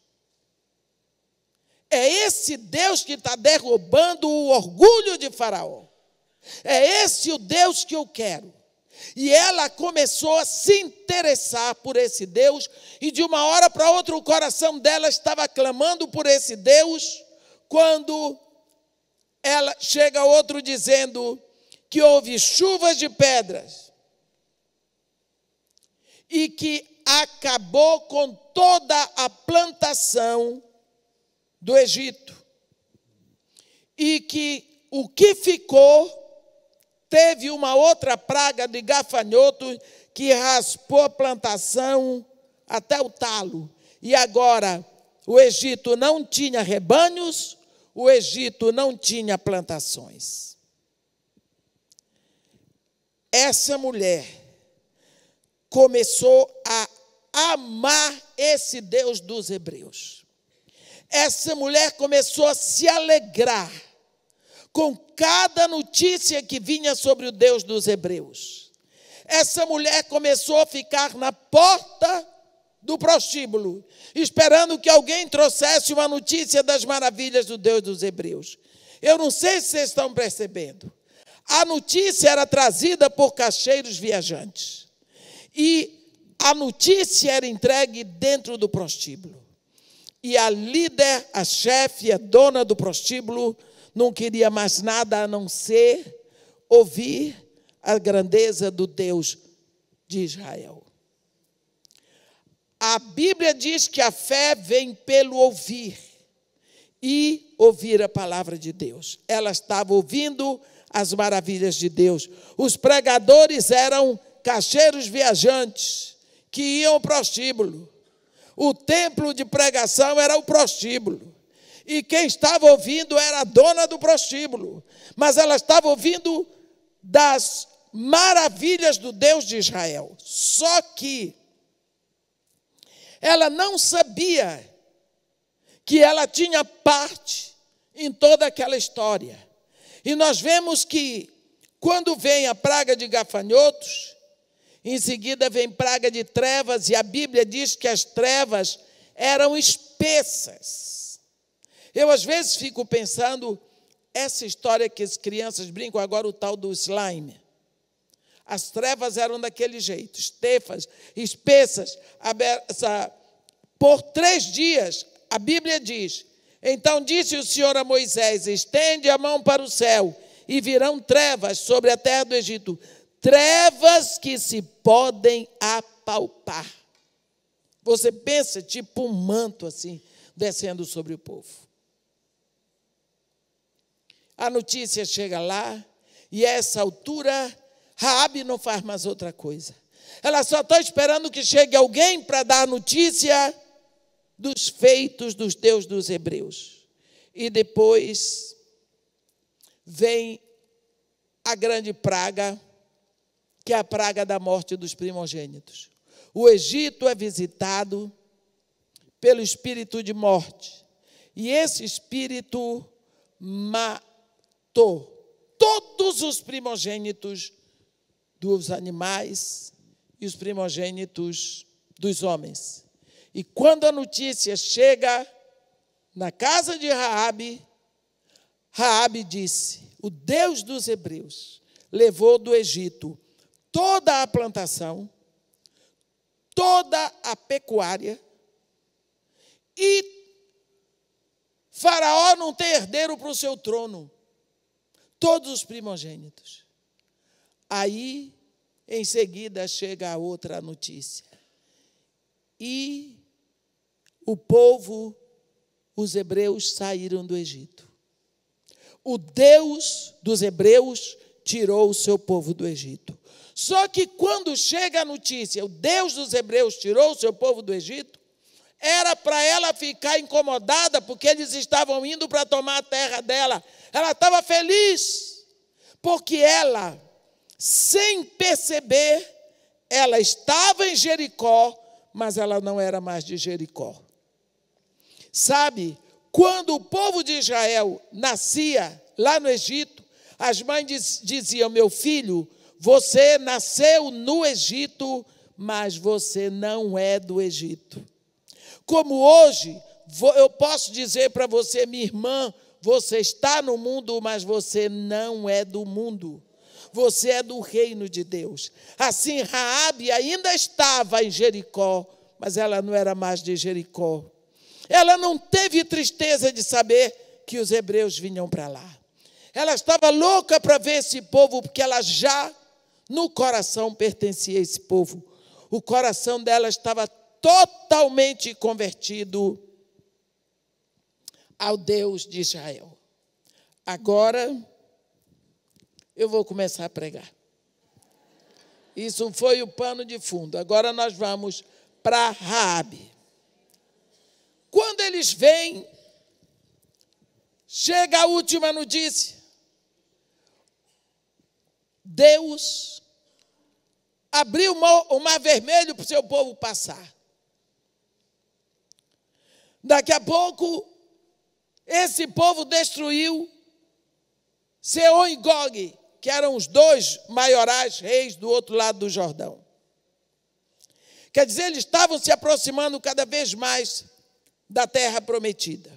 É esse Deus que está derrubando o orgulho de Faraó. É esse o Deus que eu quero. E ela começou a se interessar por esse Deus, e de uma hora para outra o coração dela estava clamando por esse Deus, quando ela chega outro dizendo que houve chuvas de pedras e que acabou com toda a plantação do Egito, e que o que ficou teve uma outra praga de gafanhotos que raspou a plantação até o talo. E agora o Egito não tinha rebanhos, o Egito não tinha plantações. Essa mulher começou a amar esse Deus dos hebreus. Essa mulher começou a se alegrar com cada notícia que vinha sobre o Deus dos hebreus. Essa mulher começou a ficar na porta do prostíbulo, esperando que alguém trouxesse uma notícia das maravilhas do Deus dos hebreus. Eu não sei se vocês estão percebendo. A notícia era trazida por caixeiros viajantes. E a notícia era entregue dentro do prostíbulo. E a líder, a chefe, a dona do prostíbulo, não queria mais nada a não ser ouvir a grandeza do Deus de Israel. A Bíblia diz que a fé vem pelo ouvir, e ouvir a palavra de Deus. Ela estava ouvindo as maravilhas de Deus. Os pregadores eram caixeiros viajantes que iam ao prostíbulo. O templo de pregação era o prostíbulo. E quem estava ouvindo era a dona do prostíbulo. Mas ela estava ouvindo das maravilhas do Deus de Israel. Só que ela não sabia que ela tinha parte em toda aquela história. E nós vemos que quando vem a praga de gafanhotos, em seguida vem praga de trevas, e a Bíblia diz que as trevas eram espessas. Eu, às vezes, fico pensando, essa história que as crianças brincam agora, o tal do slime. As trevas eram daquele jeito, espessas, por 3 dias, a Bíblia diz: então disse o Senhor a Moisés: estende a mão para o céu, e virão trevas sobre a terra do Egito, trevas que se podem apalpar. Você pensa, tipo um manto assim, descendo sobre o povo. A notícia chega lá, e a essa altura, Raabe não faz mais outra coisa. Ela só está esperando que chegue alguém para dar notícia dos feitos dos Deus dos hebreus. E depois vem a grande praga, que é a praga da morte dos primogênitos. O Egito é visitado pelo espírito de morte. E esse espírito matou todos os primogênitos dos animais e os primogênitos dos homens. E quando a notícia chega na casa de Raabe, Raabe disse: o Deus dos hebreus levou do Egito toda a plantação, toda a pecuária, e Faraó não tem herdeiro para o seu trono. Todos os primogênitos. Aí Em seguida chega a outra notícia. E o povo, os hebreus, saíram do Egito. O Deus dos hebreus tirou o seu povo do Egito. Só que quando chega a notícia, o Deus dos hebreus tirou o seu povo do Egito, era para ela ficar incomodada, porque eles estavam indo para tomar a terra dela. Ela estava feliz, porque ela, sem perceber, ela estava em Jericó, mas ela não era mais de Jericó. Sabe, quando o povo de Israel nascia lá no Egito, as mães diziam: meu filho, você nasceu no Egito, mas você não é do Egito. Como hoje, eu posso dizer para você, minha irmã, você está no mundo, mas você não é do mundo. Você é do reino de Deus. Assim, Raabe ainda estava em Jericó, mas ela não era mais de Jericó. Ela não teve tristeza de saber que os hebreus vinham para lá. Ela estava louca para ver esse povo, porque ela já, no coração, pertencia a esse povo. O coração dela estava totalmente convertido ao Deus de Israel. Agora, eu vou começar a pregar. Isso foi o pano de fundo. Agora nós vamos para Raabe. Quando eles vêm, chega a última notícia. Deus abriu o mar vermelho para o seu povo passar. Daqui a pouco, esse povo destruiu Seom e Gog, que eram os dois maiorais reis do outro lado do Jordão. Quer dizer, eles estavam se aproximando cada vez mais da terra prometida.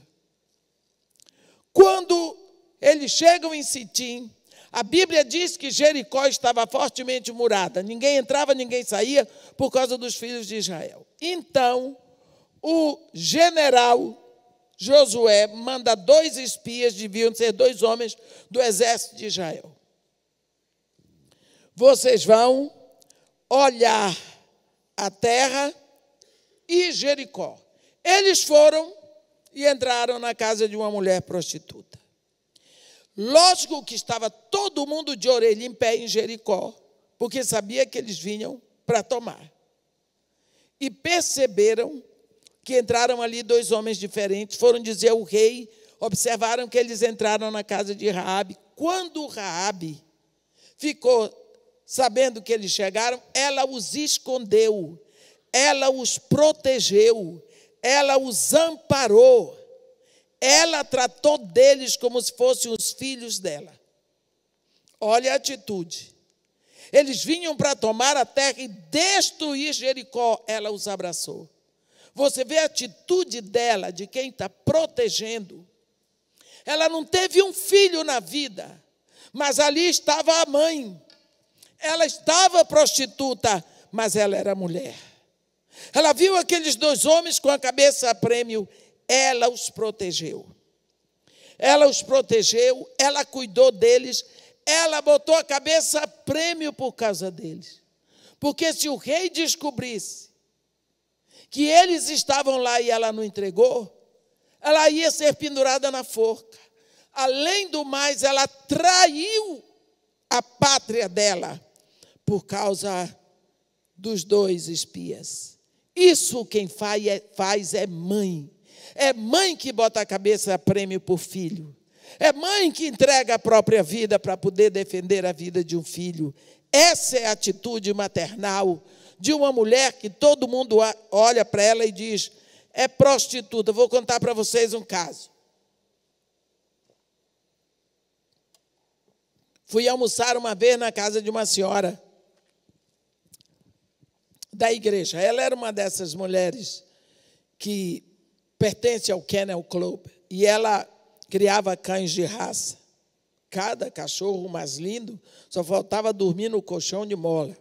Quando eles chegam em Sitim, a Bíblia diz que Jericó estava fortemente murada. Ninguém entrava, ninguém saía por causa dos filhos de Israel. Então, o general Josué manda 2 espias, deviam ser 2 homens do exército de Israel. Vocês vão olhar a terra e Jericó. Eles foram e entraram na casa de uma mulher prostituta. Lógico que estava todo mundo de orelha em pé em Jericó, porque sabia que eles vinham para tomar. E perceberam que entraram ali 2 homens diferentes, foram dizer ao rei, observaram que eles entraram na casa de Raabe. Quando Raabe ficou sabendo que eles chegaram, ela os escondeu, ela os protegeu, ela os amparou, ela tratou deles como se fossem os filhos dela. Olha a atitude. Eles vinham para tomar a terra e destruir Jericó, ela os abraçou. Você vê a atitude dela, de quem está protegendo. Ela não teve um filho na vida, mas ali estava a mãe. Ela estava prostituta, mas ela era mulher. Ela viu aqueles 2 homens com a cabeça a prêmio, ela os protegeu. Ela os protegeu, ela cuidou deles, ela botou a cabeça a prêmio por causa deles. Porque se o rei descobrisse que eles estavam lá e ela não entregou, ela ia ser pendurada na forca. Além do mais, ela traiu a pátria dela por causa dos 2 espias. Isso quem faz é mãe. É mãe que bota a cabeça a prêmio por filho. É mãe que entrega a própria vida para poder defender a vida de um filho. Essa é a atitude maternal de uma mulher que todo mundo olha para ela e diz, é prostituta. Vou contar para vocês um caso. Fui almoçar uma vez na casa de uma senhora da igreja. Ela era uma dessas mulheres que pertence ao Kennel Club. E ela criava cães de raça. Cada cachorro mais lindo, só faltava dormir no colchão de mola.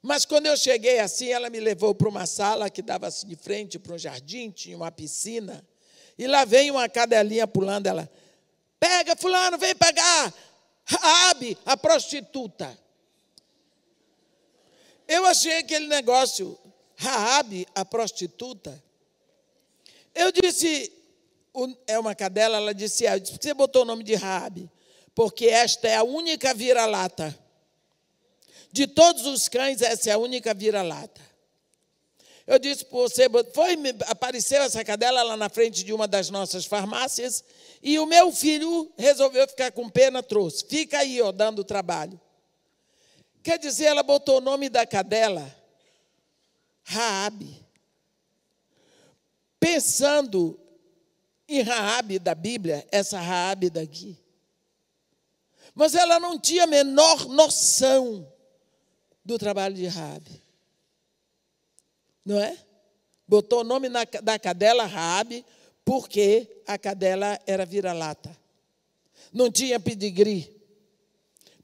Mas quando eu cheguei assim, ela me levou para uma sala que dava assim de frente para um jardim, tinha uma piscina. E lá vem uma cadelinha pulando, ela, pega fulano, vem pegar Raabe, a prostituta. Eu achei aquele negócio, Raabe, a prostituta. Eu disse, é uma cadela, ela disse, você botou o nome de Raabe, porque esta é a única vira-lata. De todos os cães, essa é a única vira-lata. Eu disse para você, apareceu essa cadela lá na frente de uma das nossas farmácias, e o meu filho resolveu ficar com pena, trouxe. Fica aí, dando trabalho. Quer dizer, ela botou o nome da cadela, Raabe. Pensando em Raabe da Bíblia, essa Raabe daqui. Mas ela não tinha a menor noção do trabalho de Raabe. Não é? Botou o nome da cadela Raabe, porque a cadela era vira-lata. Não tinha pedigree.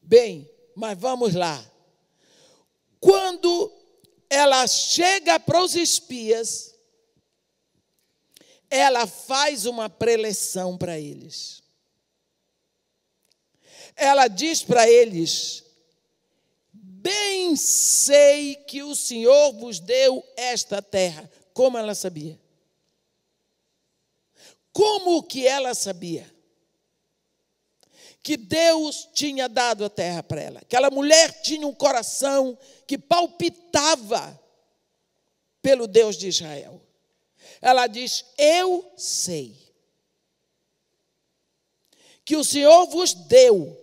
Bem, mas vamos lá. Quando ela chega para os espias, ela faz uma preleção para eles. Ela diz para eles: bem sei que o Senhor vos deu esta terra. Como ela sabia? Como que ela sabia? Que Deus tinha dado a terra para ela. Aquela mulher tinha um coração que palpitava pelo Deus de Israel. Ela diz: eu sei que o Senhor vos deu.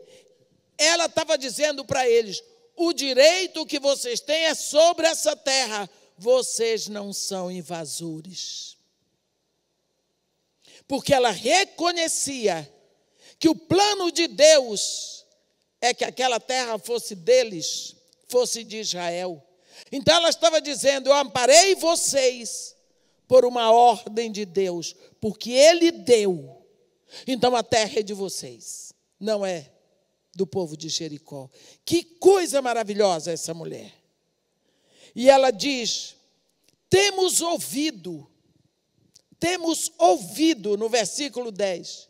Ela estava dizendo para eles: o direito que vocês têm é sobre essa terra. Vocês não são invasores. Porque ela reconhecia que o plano de Deus é que aquela terra fosse deles, fosse de Israel. Então ela estava dizendo: eu amparei vocês por uma ordem de Deus, porque Ele deu. Então a terra é de vocês, não é do povo de Jericó. Que coisa maravilhosa essa mulher. E ela diz: temos ouvido no versículo 10,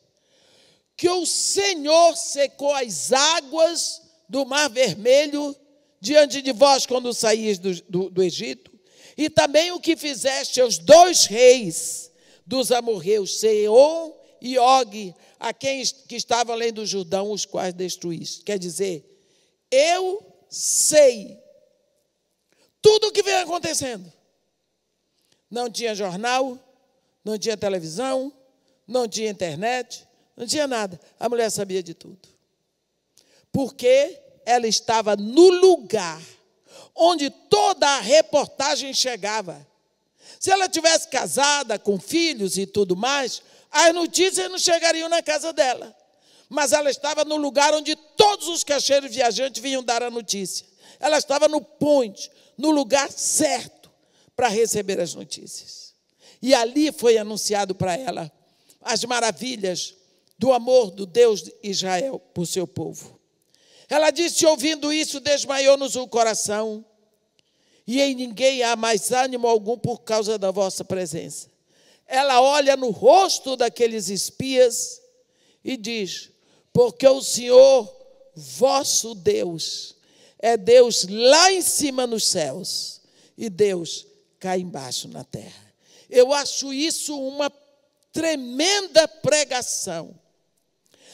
que o Senhor secou as águas do Mar Vermelho diante de vós quando saís do Egito, e também o que fizeste aos dois reis dos amorreus, Sehon e Og, a quem que estavam além do Jordão, os quais destruíste. Quer dizer, eu sei tudo o que vem acontecendo. Não tinha jornal, não tinha televisão, não tinha internet, não tinha nada. A mulher sabia de tudo. Porque ela estava no lugar onde toda a reportagem chegava. Se ela tivesse casada, com filhos e tudo mais, as notícias não chegariam na casa dela. Mas ela estava no lugar onde todos os caixeiros viajantes vinham dar a notícia. Ela estava no ponte, no lugar certo para receber as notícias. E ali foi anunciado para ela as maravilhas do amor do Deus de Israel por seu povo. Ela disse: ouvindo isso, desmaiou-nos o coração, e em ninguém há mais ânimo algum por causa da vossa presença. Ela olha no rosto daqueles espias e diz: porque o Senhor, vosso Deus, é Deus lá em cima nos céus e Deus cá embaixo na terra. Eu acho isso uma tremenda pregação.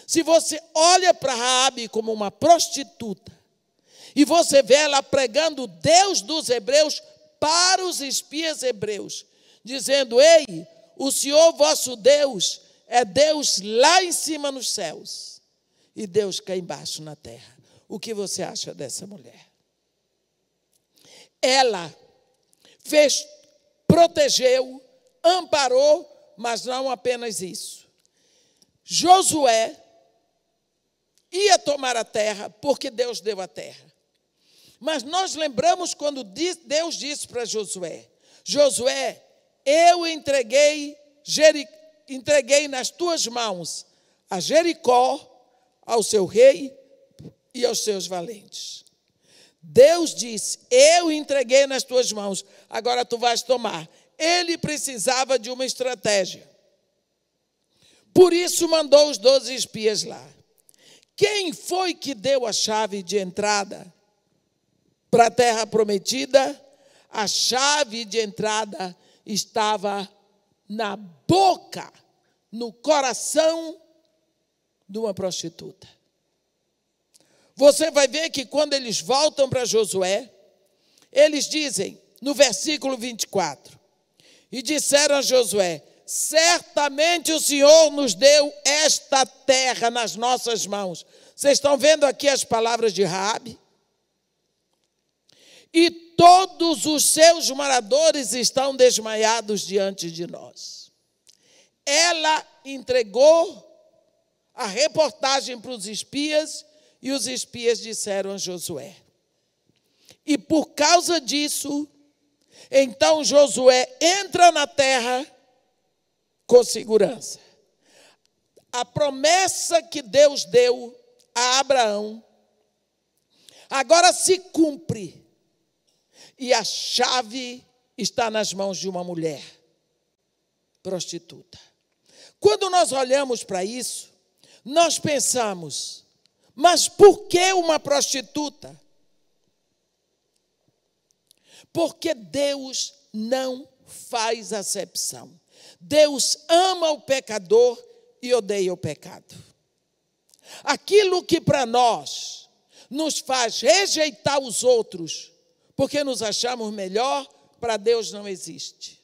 Se você olha para Raabe como uma prostituta e você vê ela pregando o Deus dos hebreus para os espias hebreus, dizendo: ei, o Senhor vosso Deus é Deus lá em cima nos céus e Deus cá embaixo na terra. O que você acha dessa mulher? Ela protegeu, amparou, mas não apenas isso. Josué ia tomar a terra porque Deus deu a terra. Mas nós lembramos quando Deus disse para Josué: Josué, eu entreguei nas tuas mãos a Jericó, ao seu rei e aos seus valentes. Deus disse: eu entreguei nas tuas mãos, agora tu vais tomar. Ele precisava de uma estratégia. Por isso mandou os 12 espias lá. Quem foi que deu a chave de entrada para a terra prometida, a chave de entrada estava na boca, no coração de uma prostituta. Você vai ver que quando eles voltam para Josué, eles dizem, no versículo 24, e disseram a Josué: certamente o Senhor nos deu esta terra nas nossas mãos. Vocês estão vendo aqui as palavras de Raabe? E todos os seus moradores estão desmaiados diante de nós. Ela entregou a reportagem para os espias e os espias disseram a Josué. E por causa disso, então Josué entra na terra com segurança. A promessa que Deus deu a Abraão agora se cumpre. E a chave está nas mãos de uma mulher prostituta. Quando nós olhamos para isso, nós pensamos, mas por que uma prostituta? Porque Deus não faz acepção. Deus ama o pecador e odeia o pecado. Aquilo que para nós nos faz rejeitar os outros, porque nos achamos melhor, para Deus não existe.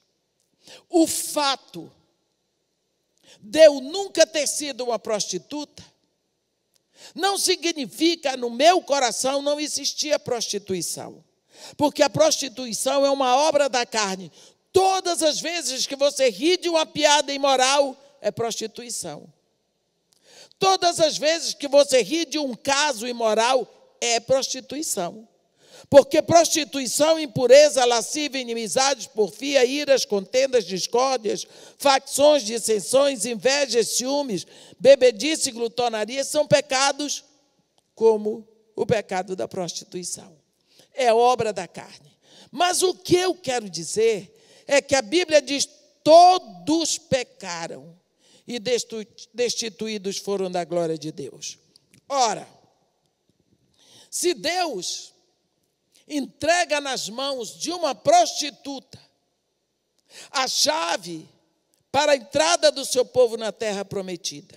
O fato de eu nunca ter sido uma prostituta, não significa no meu coração não existia prostituição. Porque a prostituição é uma obra da carne. Todas as vezes que você ri de uma piada imoral, é prostituição. Todas as vezes que você ri de um caso imoral, é prostituição. Porque prostituição, impureza, lascívia, inimizades, porfia, iras, contendas, discórdias, facções, dissensões, invejas, ciúmes, bebedice e glutonaria são pecados como o pecado da prostituição. É obra da carne. Mas o que eu quero dizer é que a Bíblia diz: todos pecaram e destituídos foram da glória de Deus. Ora, se Deus entrega nas mãos de uma prostituta a chave para a entrada do seu povo na terra prometida,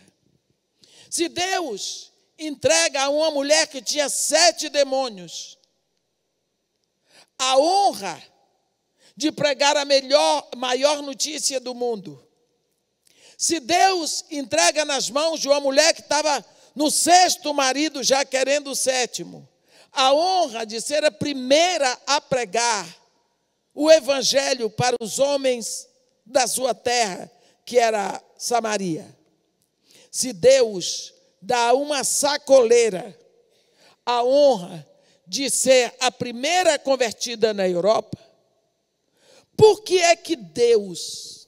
se Deus entrega a uma mulher que tinha 7 demônios a honra de pregar a maior notícia do mundo, se Deus entrega nas mãos de uma mulher que estava no 6º marido, já querendo o 7º, a honra de ser a primeira a pregar o evangelho para os homens da sua terra, que era Samaria. Se Deus dá a uma sacoleira a honra de ser a primeira convertida na Europa, por que é que Deus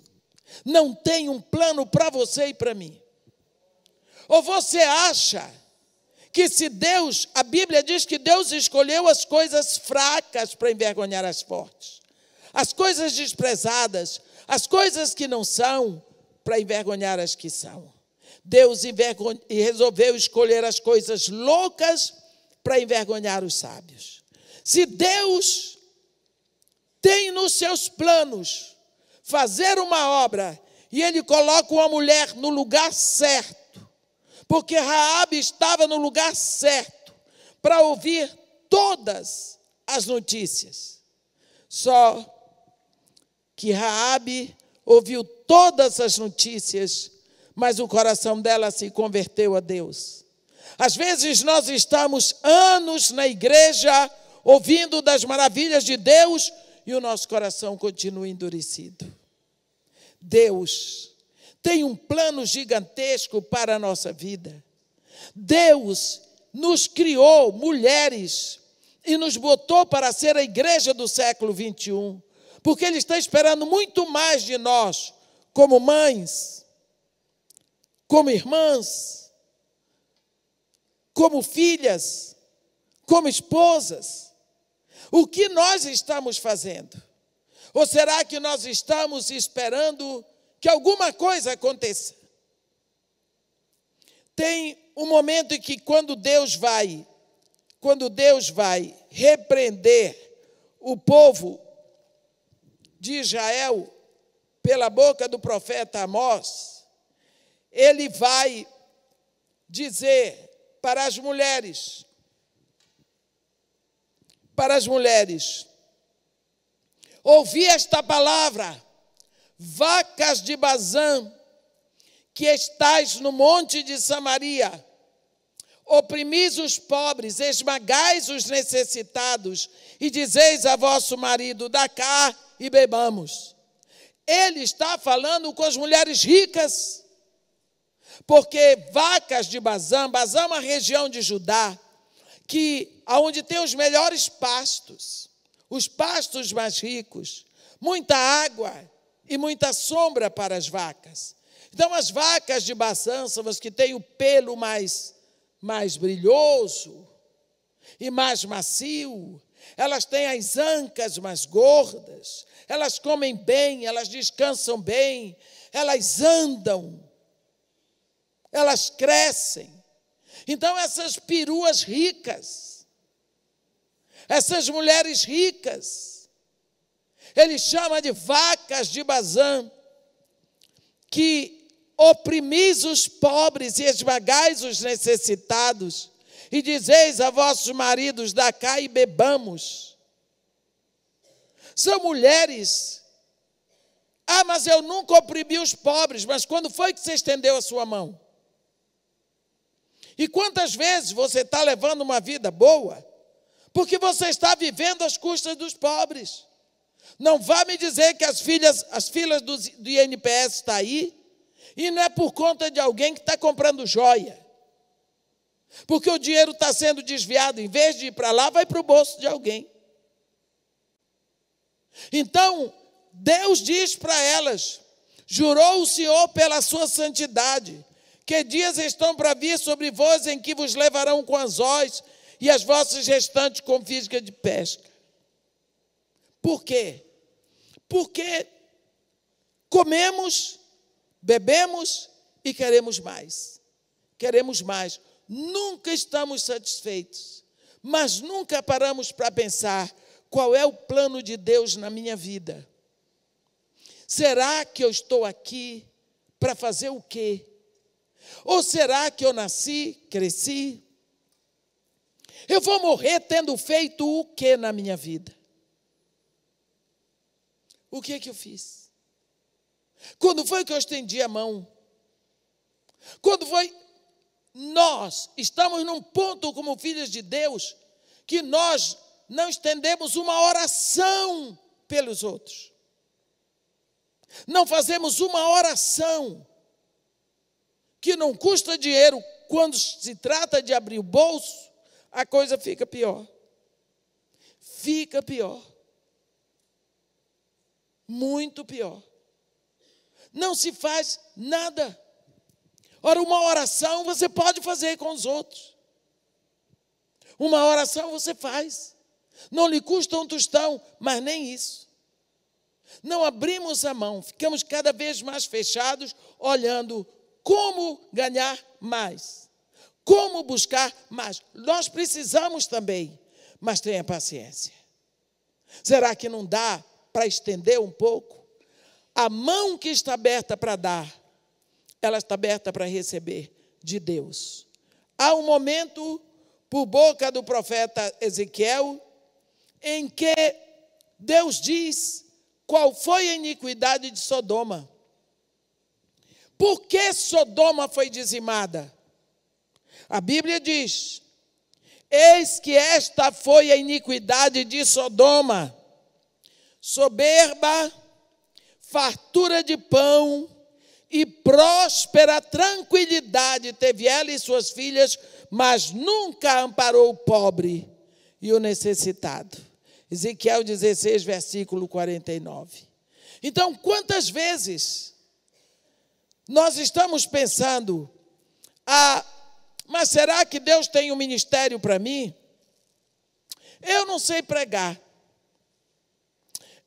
não tem um plano para você e para mim? Ou você acha que se Deus, a Bíblia diz que Deus escolheu as coisas fracas para envergonhar as fortes, as coisas desprezadas, as coisas que não são, para envergonhar as que são. Deus resolveu escolher as coisas loucas para envergonhar os sábios. Se Deus tem nos seus planos fazer uma obra e Ele coloca uma mulher no lugar certo, porque Raabe estava no lugar certo para ouvir todas as notícias. Só que Raabe ouviu todas as notícias, mas o coração dela se converteu a Deus. Às vezes nós estamos anos na igreja ouvindo das maravilhas de Deus e o nosso coração continua endurecido. Deus tem um plano gigantesco para a nossa vida. Deus nos criou mulheres e nos botou para ser a igreja do século 21, porque Ele está esperando muito mais de nós, como mães, como irmãs, como filhas, como esposas. O que nós estamos fazendo? Ou será que nós estamos esperando que alguma coisa aconteça? Tem um momento em que, quando Deus vai quando Deus vai repreender o povo de Israel pela boca do profeta Amós, ele vai dizer para as mulheres, ouvi esta palavra, vacas de Bazã, que estais no monte de Samaria, oprimis os pobres, esmagais os necessitados, e dizeis a vosso marido, dá cá e bebamos. Ele está falando com as mulheres ricas, porque vacas de Bazã é uma região de Judá, onde tem os melhores pastos, os pastos mais ricos, muita água e muita sombra para as vacas. Então, as vacas de Bazã são as que têm o pelo mais brilhoso e mais macio. Elas têm as ancas mais gordas, elas comem bem, elas descansam bem, elas andam, elas crescem. Então, essas peruas ricas, essas mulheres ricas, ele chama de vacas de Bazã, que oprimis os pobres e esmagais os necessitados, e dizeis a vossos maridos, dá cá e bebamos. São mulheres, mas eu nunca oprimi os pobres, mas quando foi que você estendeu a sua mão? E quantas vezes você está levando uma vida boa, porque você está vivendo às custas dos pobres? Não vá me dizer que as filas do INPS estão aí, e não é por conta de alguém que está comprando joia. Porque o dinheiro está sendo desviado, em vez de ir para lá, vai para o bolso de alguém. Então, Deus diz para elas, jurou o Senhor pela sua santidade, que dias estão para vir sobre vós em que vos levarão com anzóis e as vossas restantes com fisga de pesca. Por quê? Porque comemos, bebemos e queremos mais. Queremos mais. Nunca estamos satisfeitos, mas nunca paramos para pensar qual é o plano de Deus na minha vida. Será que eu estou aqui para fazer o quê? Ou será que eu nasci, cresci? Eu vou morrer tendo feito o quê na minha vida? O que eu fiz? Quando foi que eu estendi a mão? Quando foi? Nós estamos num ponto como filhos de Deus que nós não estendemos uma oração pelos outros. Não fazemos uma oração que não custa dinheiro. Quando se trata de abrir o bolso, a coisa fica pior. Fica pior. Muito pior. Não se faz nada. Ora, uma oração você pode fazer com os outros. Uma oração você faz. Não lhe custa um tostão, mas nem isso. Não abrimos a mão, ficamos cada vez mais fechados, olhando como ganhar mais, como buscar mais. Nós precisamos também, mas tenha paciência. Será que não dá para estender um pouco? A mão que está aberta para dar, ela está aberta para receber de Deus. Há um momento, por boca do profeta Ezequiel, em que Deus diz qual foi a iniquidade de Sodoma. Por que Sodoma foi dizimada? A Bíblia diz, eis que esta foi a iniquidade de Sodoma, soberba, fartura de pão e próspera tranquilidade teve ela e suas filhas, mas nunca amparou o pobre e o necessitado. Ezequiel 16, versículo 49. Então, quantas vezes nós estamos pensando, mas será que Deus tem um ministério para mim? Eu não sei pregar.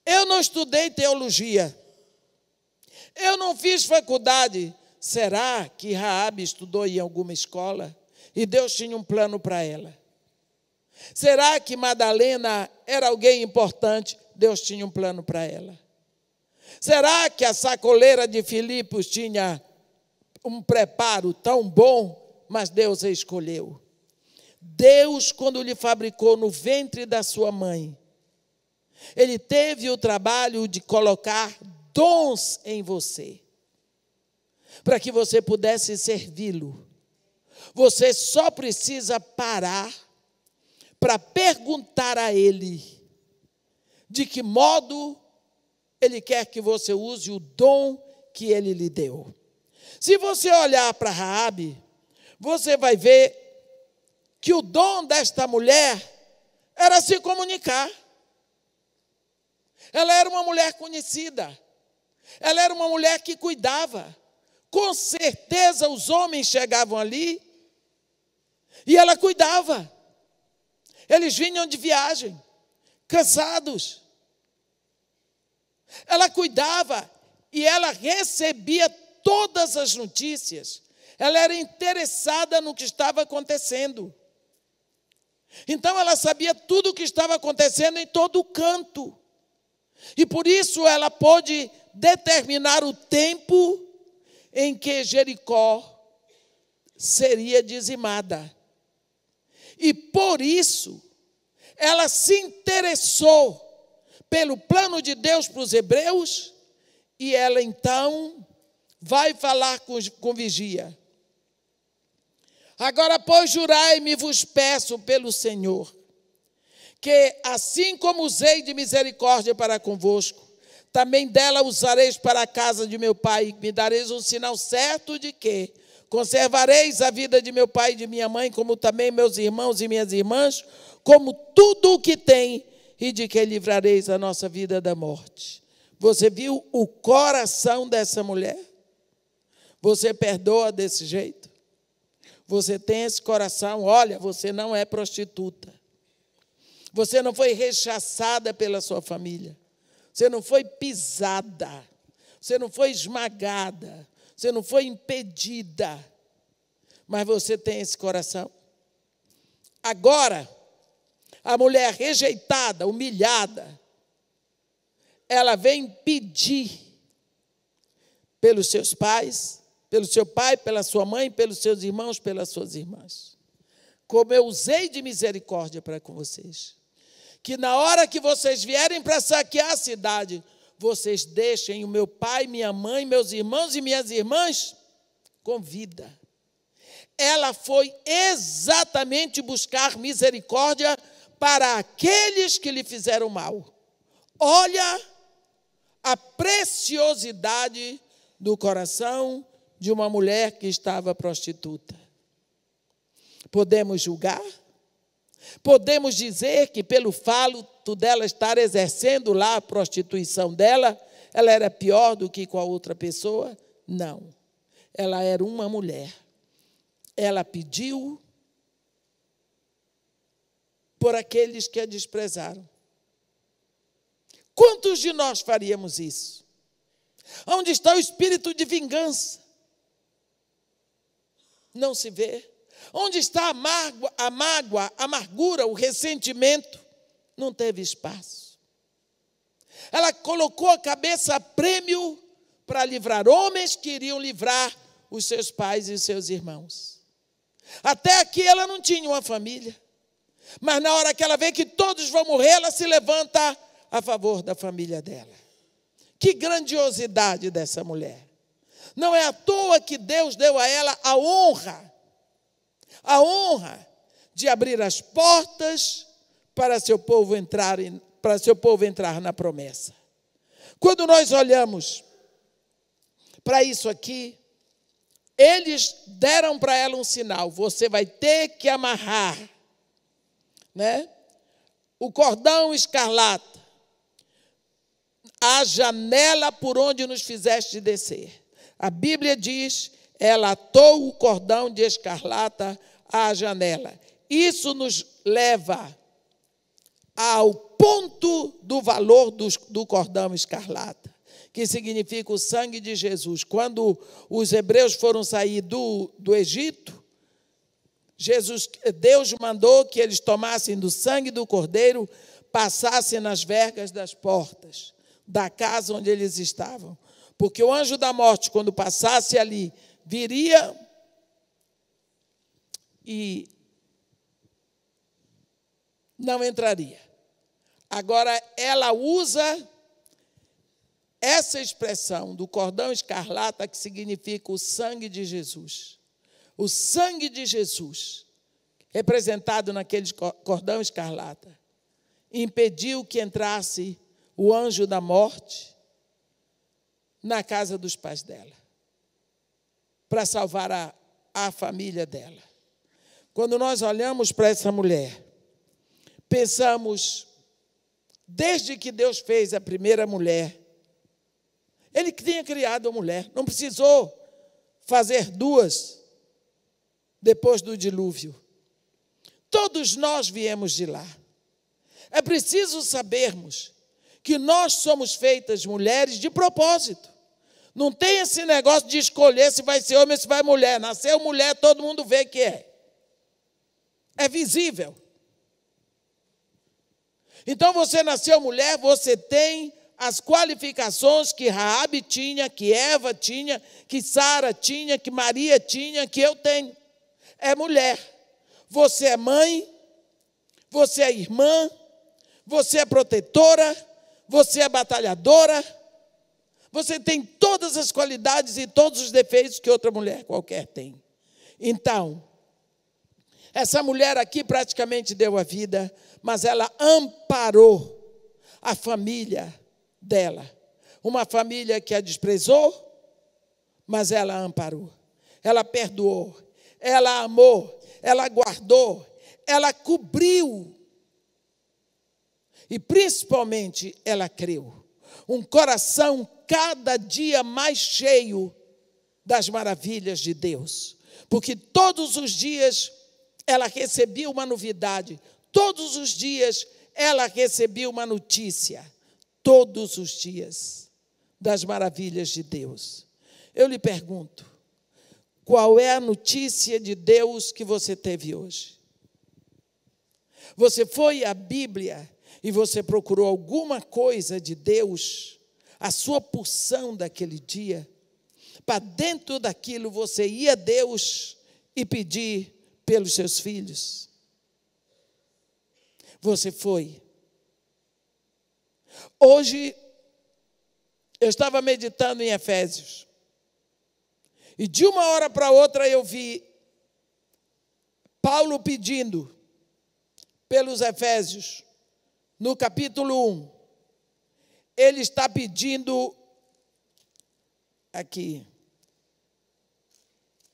Eu não estudei teologia. Eu não fiz faculdade. Será que Raabe estudou em alguma escola? E Deus tinha um plano para ela. Será que Madalena era alguém importante? Deus tinha um plano para ela. Será que a sacoleira de Filipos tinha um preparo tão bom, mas Deus a escolheu? Deus, quando lhe fabricou no ventre da sua mãe, Ele teve o trabalho de colocar dons em você, para que você pudesse servi-lo. Você só precisa parar para perguntar a Ele de que modo Ele quer que você use o dom que Ele lhe deu. Se você olhar para Raabe, você vai ver que o dom desta mulher era se comunicar. Ela era uma mulher conhecida. Ela era uma mulher que cuidava. Com certeza os homens chegavam ali e ela cuidava. Eles vinham de viagem, cansados. Ela cuidava e ela recebia todas as notícias. Ela era interessada no que estava acontecendo. Então ela sabia tudo o que estava acontecendo em todo o canto. E por isso ela pôde determinar o tempo em que Jericó seria dizimada. E por isso ela se interessou pelo plano de Deus para os hebreus, e ela então vai falar com vigia. Agora, pois, jurai-me, vos peço pelo Senhor, que assim como usei de misericórdia para convosco, também dela usareis para a casa de meu pai, e me dareis um sinal certo de que conservareis a vida de meu pai e de minha mãe, como também meus irmãos e minhas irmãs, como tudo o que tem, e de que livrareis a nossa vida da morte. Você viu o coração dessa mulher? Você perdoa desse jeito? Você tem esse coração? Olha, você não é prostituta. Você não foi rechaçada pela sua família. Você não foi pisada. Você não foi esmagada. Você não foi impedida. Mas você tem esse coração. Agora, a mulher rejeitada, humilhada, ela vem pedir pelos seus pais, pelo seu pai, pela sua mãe, pelos seus irmãos, pelas suas irmãs. Como eu usei de misericórdia para com vocês. Que na hora que vocês vierem para saquear a cidade, vocês deixem o meu pai, minha mãe, meus irmãos e minhas irmãs com vida. Ela foi exatamente buscar misericórdia para aqueles que lhe fizeram mal. Olha a preciosidade do coração de uma mulher que estava prostituta. Podemos julgar? Podemos dizer que pelo fato dela estar exercendo lá a prostituição dela, ela era pior do que com a outra pessoa? Não. Ela era uma mulher. Ela pediu por aqueles que a desprezaram. Quantos de nós faríamos isso? Onde está o espírito de vingança? Não se vê. Onde está a mágoa, a amargura, o ressentimento? Não teve espaço. Ela colocou a cabeça a prêmio para livrar homens que iriam livrar os seus pais e os seus irmãos. Até aqui ela não tinha uma família. Mas na hora que ela vê que todos vão morrer, ela se levanta a favor da família dela. Que grandiosidade dessa mulher. Não é à toa que Deus deu a ela a honra de abrir as portas para seu povo entrar na promessa. Quando nós olhamos para isso aqui, eles deram para ela um sinal: você vai ter que amarrar, né, o cordão escarlata, a janela por onde nos fizeste descer. A Bíblia diz: ela atou o cordão de escarlata à janela. Isso nos leva ao ponto do valor do cordão escarlata, que significa o sangue de Jesus. Quando os hebreus foram sair do Egito, Deus mandou que eles tomassem do sangue do cordeiro, passassem nas vergas das portas da casa onde eles estavam. Porque o anjo da morte, quando passasse ali, viria e não entraria. Agora, ela usa essa expressão do cordão escarlata, que significa o sangue de Jesus. O sangue de Jesus, representado naquele cordão escarlata, impediu que entrasse o anjo da morte na casa dos pais dela, para salvar a família dela. Quando nós olhamos para essa mulher, pensamos, desde que Deus fez a primeira mulher, Ele que tinha criado a mulher, não precisou fazer duas depois do dilúvio. Todos nós viemos de lá. É preciso sabermos que nós somos feitas mulheres de propósito. Não tem esse negócio de escolher se vai ser homem ou se vai mulher. Nasceu mulher, todo mundo vê que é. É visível. Então, você nasceu mulher, você tem as qualificações que Raabe tinha, que Eva tinha, que Sara tinha, que Maria tinha, que eu tenho. É mulher. Você é mãe, você é irmã, você é protetora, você é batalhadora, você tem todas as qualidades e todos os defeitos que outra mulher qualquer tem. Então, essa mulher aqui praticamente deu a vida, mas ela amparou a família dela. Uma família que a desprezou, mas ela amparou. Ela perdoou, ela amou, ela guardou, ela cobriu. E principalmente ela creu. Um coração cada dia mais cheio das maravilhas de Deus. Porque todos os dias ela recebia uma novidade. Todos os dias ela recebia uma notícia. Todos os dias das maravilhas de Deus. Eu lhe pergunto, qual é a notícia de Deus que você teve hoje? Você foi à Bíblia e você procurou alguma coisa de Deus, a sua porção daquele dia? Para dentro daquilo você ia a Deus e pedir pelos seus filhos? Você foi. Hoje, eu estava meditando em Efésios. E de uma hora para outra eu vi Paulo pedindo pelos Efésios, no capítulo 1. Ele está pedindo aqui.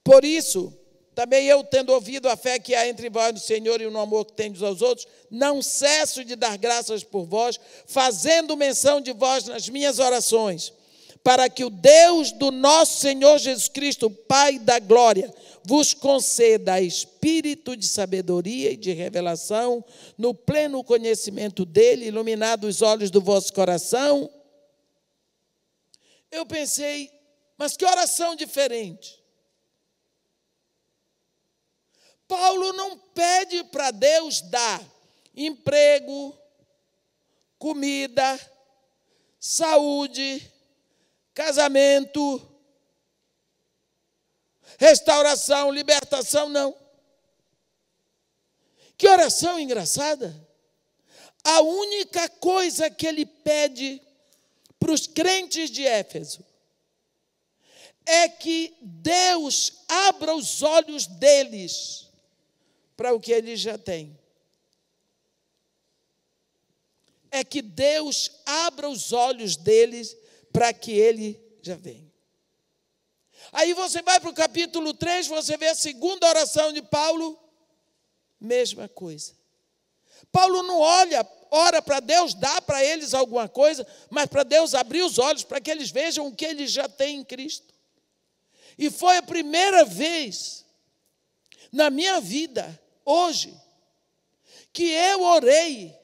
Por isso, também eu, tendo ouvido a fé que há entre vós no Senhor e no amor que tendes aos outros, não cesso de dar graças por vós, fazendo menção de vós nas minhas orações, para que o Deus do nosso Senhor Jesus Cristo, Pai da glória, vos conceda espírito de sabedoria e de revelação, no pleno conhecimento dele, iluminado os olhos do vosso coração. Eu pensei, mas que oração diferente. Paulo não pede para Deus dar emprego, comida, saúde, casamento, restauração, libertação, não. Que oração engraçada. A única coisa que ele pede para os crentes de Éfeso é que Deus abra os olhos deles para o que eles já têm. É que Deus abra os olhos deles para que ele já venha. Aí você vai para o capítulo 3, você vê a segunda oração de Paulo, mesma coisa. Paulo não ora para Deus dar para eles alguma coisa, mas para Deus abrir os olhos para que eles vejam o que eles já têm em Cristo. E foi a primeira vez na minha vida, hoje, que eu orei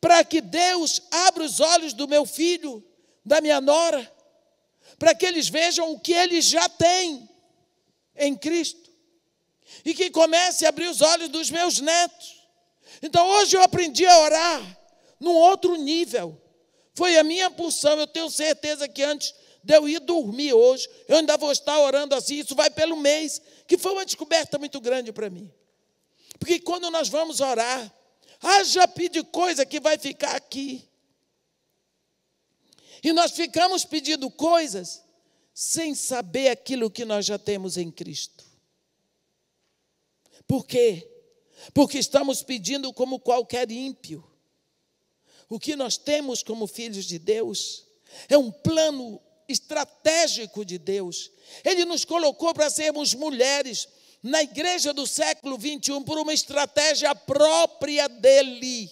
para que Deus abra os olhos do meu filho, da minha nora, para que eles vejam o que eles já têm em Cristo. e que comece a abrir os olhos dos meus netos. Então, hoje eu aprendi a orar num outro nível. Foi a minha porção. Eu tenho certeza que antes de eu ir dormir hoje, eu ainda vou estar orando assim. Isso vai pelo mês, que foi uma descoberta muito grande para mim. Porque quando nós vamos orar, haja pedir coisa que vai ficar aqui. E nós ficamos pedindo coisas sem saber aquilo que nós já temos em Cristo. Por quê? Porque estamos pedindo como qualquer ímpio. O que nós temos como filhos de Deus é um plano estratégico de Deus. Ele nos colocou para sermos mulheres na igreja do século 21 por uma estratégia própria dele.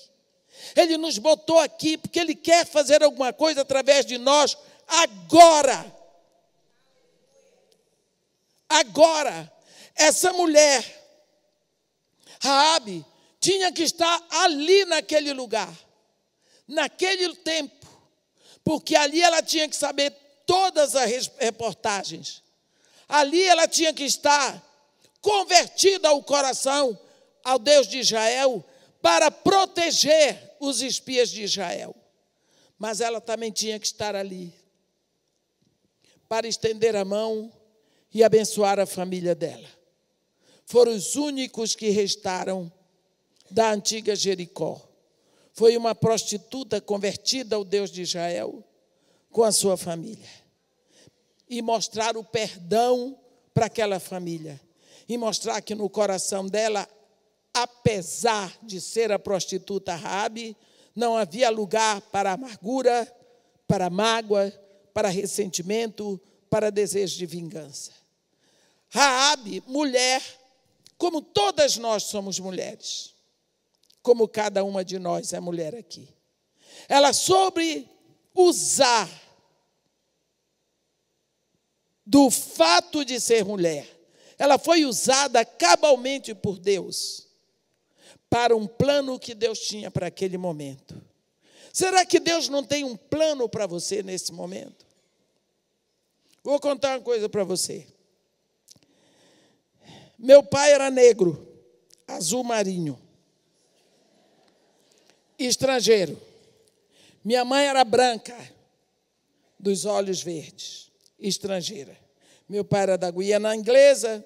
Ele nos botou aqui porque ele quer fazer alguma coisa através de nós agora. Agora, essa mulher, Raabe, tinha que estar ali naquele lugar, naquele tempo, porque ali ela tinha que saber todas as reportagens. Ali ela tinha que estar convertida ao coração, ao Deus de Israel, para proteger os espias de Israel. Mas ela também tinha que estar ali para estender a mão e abençoar a família dela. Foram os únicos que restaram da antiga Jericó. Foi uma prostituta convertida ao Deus de Israel com a sua família. E mostrar o perdão para aquela família. E mostrar que no coração dela, apesar de ser a prostituta Raabe, não havia lugar para amargura, para mágoa, para ressentimento, para desejo de vingança. Raabe, mulher, como todas nós somos mulheres, como cada uma de nós é mulher aqui. Ela soube usar do fato de ser mulher. Ela foi usada cabalmente por Deus para um plano que Deus tinha para aquele momento. Será que Deus não tem um plano para você nesse momento? Vou contar uma coisa para você. Meu pai era negro, azul marinho, estrangeiro. Minha mãe era branca, dos olhos verdes, estrangeira. Meu pai era da Guiana inglesa,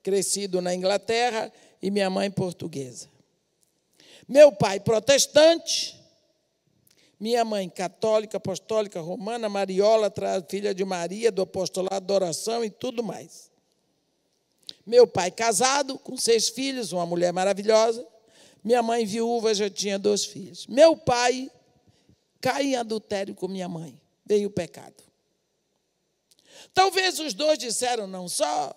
crescido na Inglaterra, e minha mãe portuguesa. Meu pai protestante, minha mãe católica, apostólica, romana, mariólatra, filha de Maria, do apostolado da oração e tudo mais. Meu pai casado, com 6 filhos, uma mulher maravilhosa. Minha mãe viúva, já tinha 2 filhos. Meu pai cai em adultério com minha mãe. Veio o pecado. Talvez os 2 disseram, não, só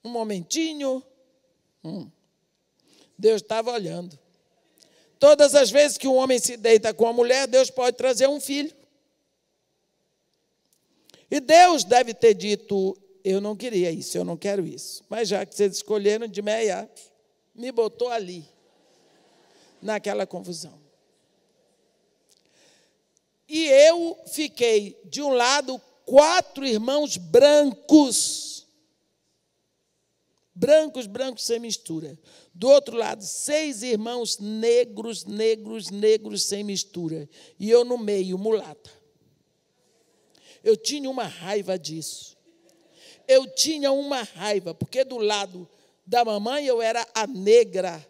um momentinho. Deus estava olhando. Todas as vezes que um homem se deita com a mulher, Deus pode trazer um filho. E Deus deve ter dito, eu não queria isso, eu não quero isso. Mas já que vocês escolheram de meia, me botou ali, naquela confusão. E eu fiquei, de um lado, 4 irmãos brancos. Brancos, brancos sem mistura. Do outro lado, 6 irmãos negros, negros, negros sem mistura. E eu no meio, mulata. Eu tinha uma raiva disso. Eu tinha uma raiva, porque do lado da mamãe eu era a negra.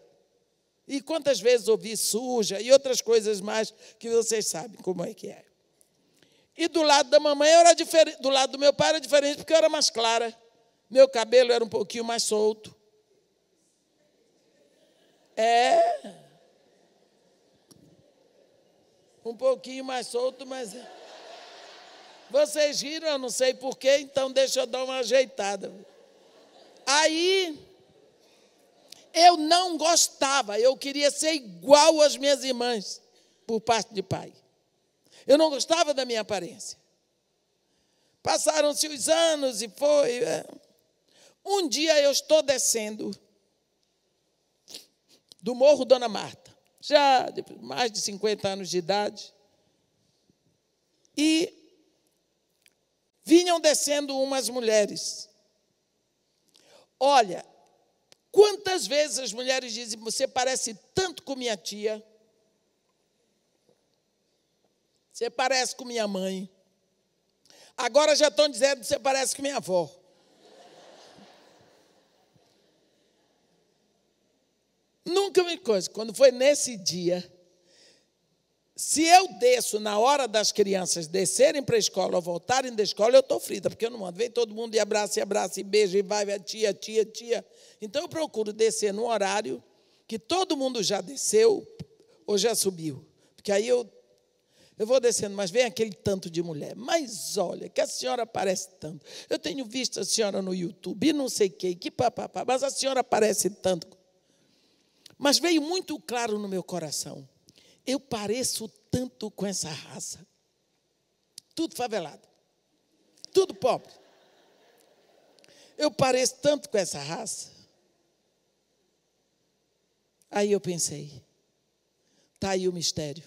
E quantas vezes ouvi suja e outras coisas mais que vocês sabem como é que é. E do lado da mamãe eu era diferente, do lado do meu pai era diferente, porque eu era mais clara. Meu cabelo era um pouquinho mais solto. Um pouquinho mais solto, mas... Vocês riram, eu não sei porquê, então deixa eu dar uma ajeitada. Aí, eu não gostava, eu queria ser igual às minhas irmãs, por parte de pai. Eu não gostava da minha aparência. Passaram-se os anos e foi... Um dia eu estou descendo do Morro Dona Marta, já de mais de 50 anos de idade, e vinham descendo umas mulheres. Olha, quantas vezes as mulheres dizem, você parece tanto com minha tia, você parece com minha mãe. Agora já estão dizendo, você parece com minha avó. Nunca me coisa, quando foi nesse dia, se eu desço na hora das crianças descerem para a escola ou voltarem da escola, eu estou frita, porque eu não mando. Vem todo mundo e abraça, e beija, e vai, tia. Então eu procuro descer no horário que todo mundo já desceu ou já subiu. Porque aí eu vou descendo, mas vem aquele tanto de mulher. Mas olha, que a senhora parece tanto. Eu tenho visto a senhora no YouTube e não sei que papapá, mas a senhora parece tanto. Mas veio muito claro no meu coração. Eu pareço tanto com essa raça. Tudo favelado. Tudo pobre. Eu pareço tanto com essa raça. Aí eu pensei, está aí o mistério.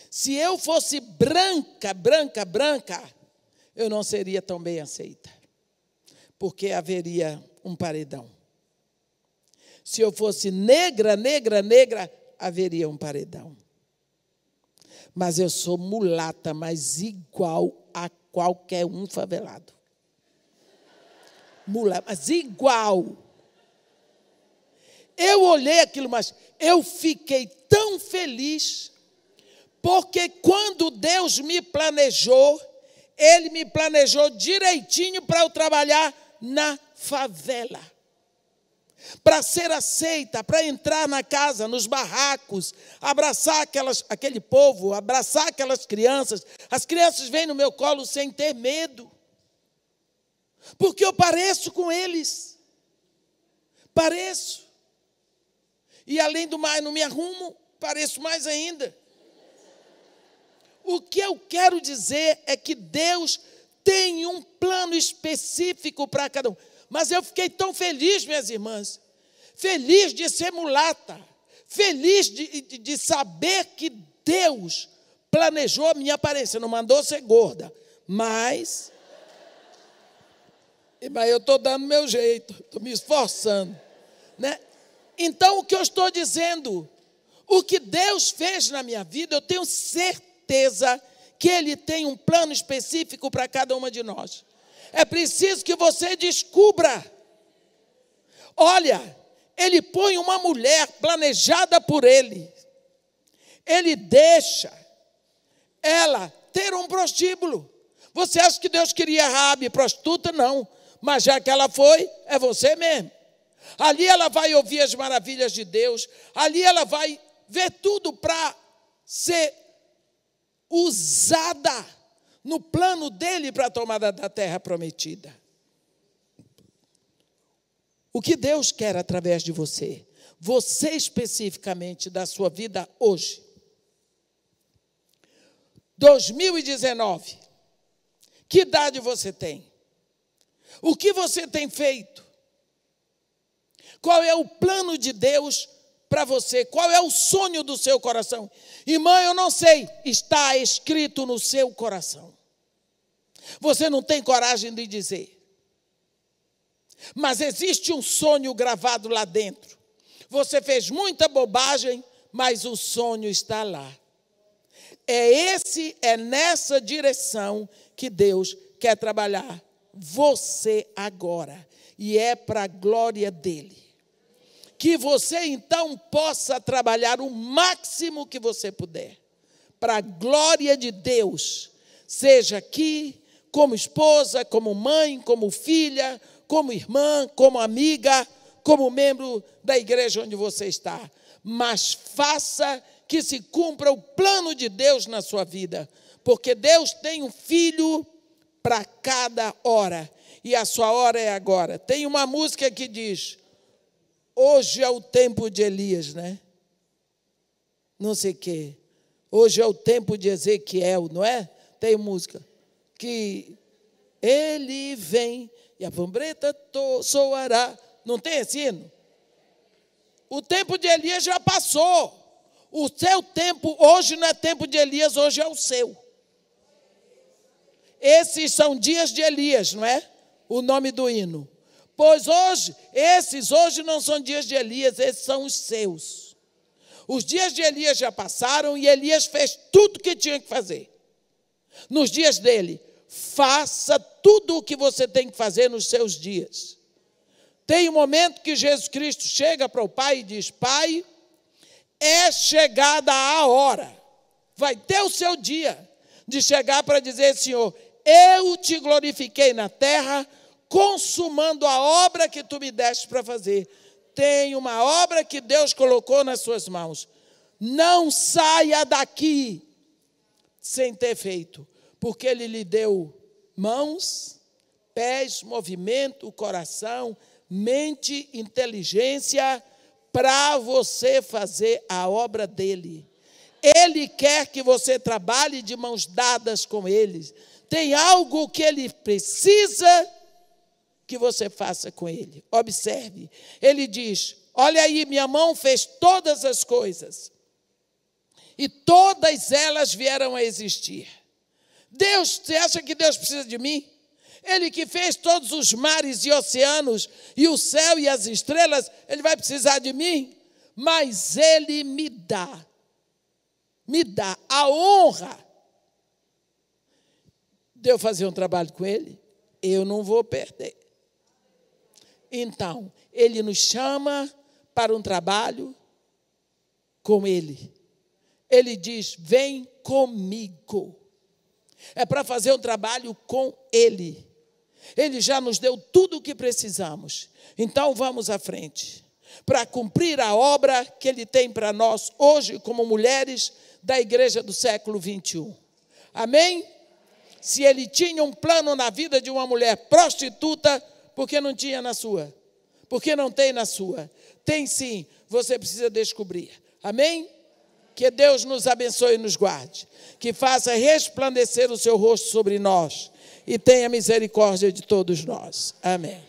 Se eu fosse branca, eu não seria tão bem aceita. Porque haveria um paredão. Se eu fosse negra, haveria um paredão. Mas eu sou mulata, mas igual a qualquer um favelado. Mulata, mas igual. Eu olhei aquilo, mas eu fiquei tão feliz, porque quando Deus me planejou, Ele me planejou direitinho para eu trabalhar na favela. Para ser aceita, para entrar na casa, nos barracos, abraçar aquele povo, abraçar aquelas crianças. As crianças vêm no meu colo sem ter medo, porque eu pareço com eles. Pareço. E além do mais, não me arrumo, pareço mais ainda. O que eu quero dizer é que Deus tem um plano específico para cada um. Mas eu fiquei tão feliz, minhas irmãs, feliz de ser mulata, feliz de saber que Deus planejou a minha aparência, não mandou ser gorda, mas eu estou dando meu jeito, estou me esforçando, né? Então, o que eu estou dizendo, o que Deus fez na minha vida, eu tenho certeza que Ele tem um plano específico para cada uma de nós. É preciso que você descubra. Olha, Ele põe uma mulher planejada por Ele. Ele deixa ela ter um prostíbulo. Você acha que Deus queria Raabe prostituta? Não. Mas já que ela foi, é você mesmo. Ali ela vai ouvir as maravilhas de Deus. Ali ela vai ver tudo para ser usada no plano dele para a tomada da terra prometida. O que Deus quer através de você? Você especificamente da sua vida hoje. 2019. Que idade você tem? O que você tem feito? Qual é o plano de Deus para você? Qual é o sonho do seu coração? Irmã, eu não sei. Está escrito no seu coração. Você não tem coragem de dizer. Mas existe um sonho gravado lá dentro. Você fez muita bobagem, mas o sonho está lá. É nessa direção que Deus quer trabalhar você agora. E é para a glória dele. Que você então possa trabalhar o máximo que você puder. Para a glória de Deus. Seja aqui, como esposa, como mãe, como filha, como irmã, como amiga, como membro da igreja onde você está. Mas faça que se cumpra o plano de Deus na sua vida. Porque Deus tem um filho para cada hora. E a sua hora é agora. Tem uma música que diz, hoje é o tempo de Elias, né? Não sei o quê. Hoje é o tempo de Ezequiel, não é? Tem música. Que ele vem e a trombeta soará. Não tem esse hino? O tempo de Elias já passou. O seu tempo hoje não é tempo de Elias, hoje é o seu. Esses são dias de Elias, não é? O nome do hino. Pois hoje não são dias de Elias, esses são os seus. Os dias de Elias já passaram e Elias fez tudo o que tinha que fazer. Nos dias dele, faça tudo o que você tem que fazer nos seus dias. Tem um momento que Jesus Cristo chega para o Pai e diz: Pai, é chegada a hora. Vai ter o seu dia de chegar para dizer: Senhor, eu te glorifiquei na terra, consumando a obra que tu me deste para fazer. Tem uma obra que Deus colocou nas suas mãos. Não saia daqui sem ter feito, porque Ele lhe deu mãos, pés, movimento, coração, mente, inteligência, para você fazer a obra dEle. Ele quer que você trabalhe de mãos dadas com Ele. Tem algo que Ele precisa que você faça com Ele. Observe, Ele diz: olha aí, minha mão fez todas as coisas, e todas elas vieram a existir. Deus, você acha que Deus precisa de mim? Ele que fez todos os mares e oceanos, e o céu e as estrelas, Ele vai precisar de mim? Mas Ele me dá a honra de eu fazer um trabalho com Ele. Eu não vou perder. Então, Ele nos chama para um trabalho com Ele. Ele diz: vem comigo. É para fazer um trabalho com Ele. Ele já nos deu tudo o que precisamos. Então, vamos à frente, para cumprir a obra que Ele tem para nós hoje, como mulheres da igreja do século 21. Amém? Se Ele tinha um plano na vida de uma mulher prostituta, por que não tinha na sua? Por que não tem na sua? Tem sim, você precisa descobrir. Amém? Que Deus nos abençoe e nos guarde. Que faça resplandecer o seu rosto sobre nós. E tenha misericórdia de todos nós. Amém.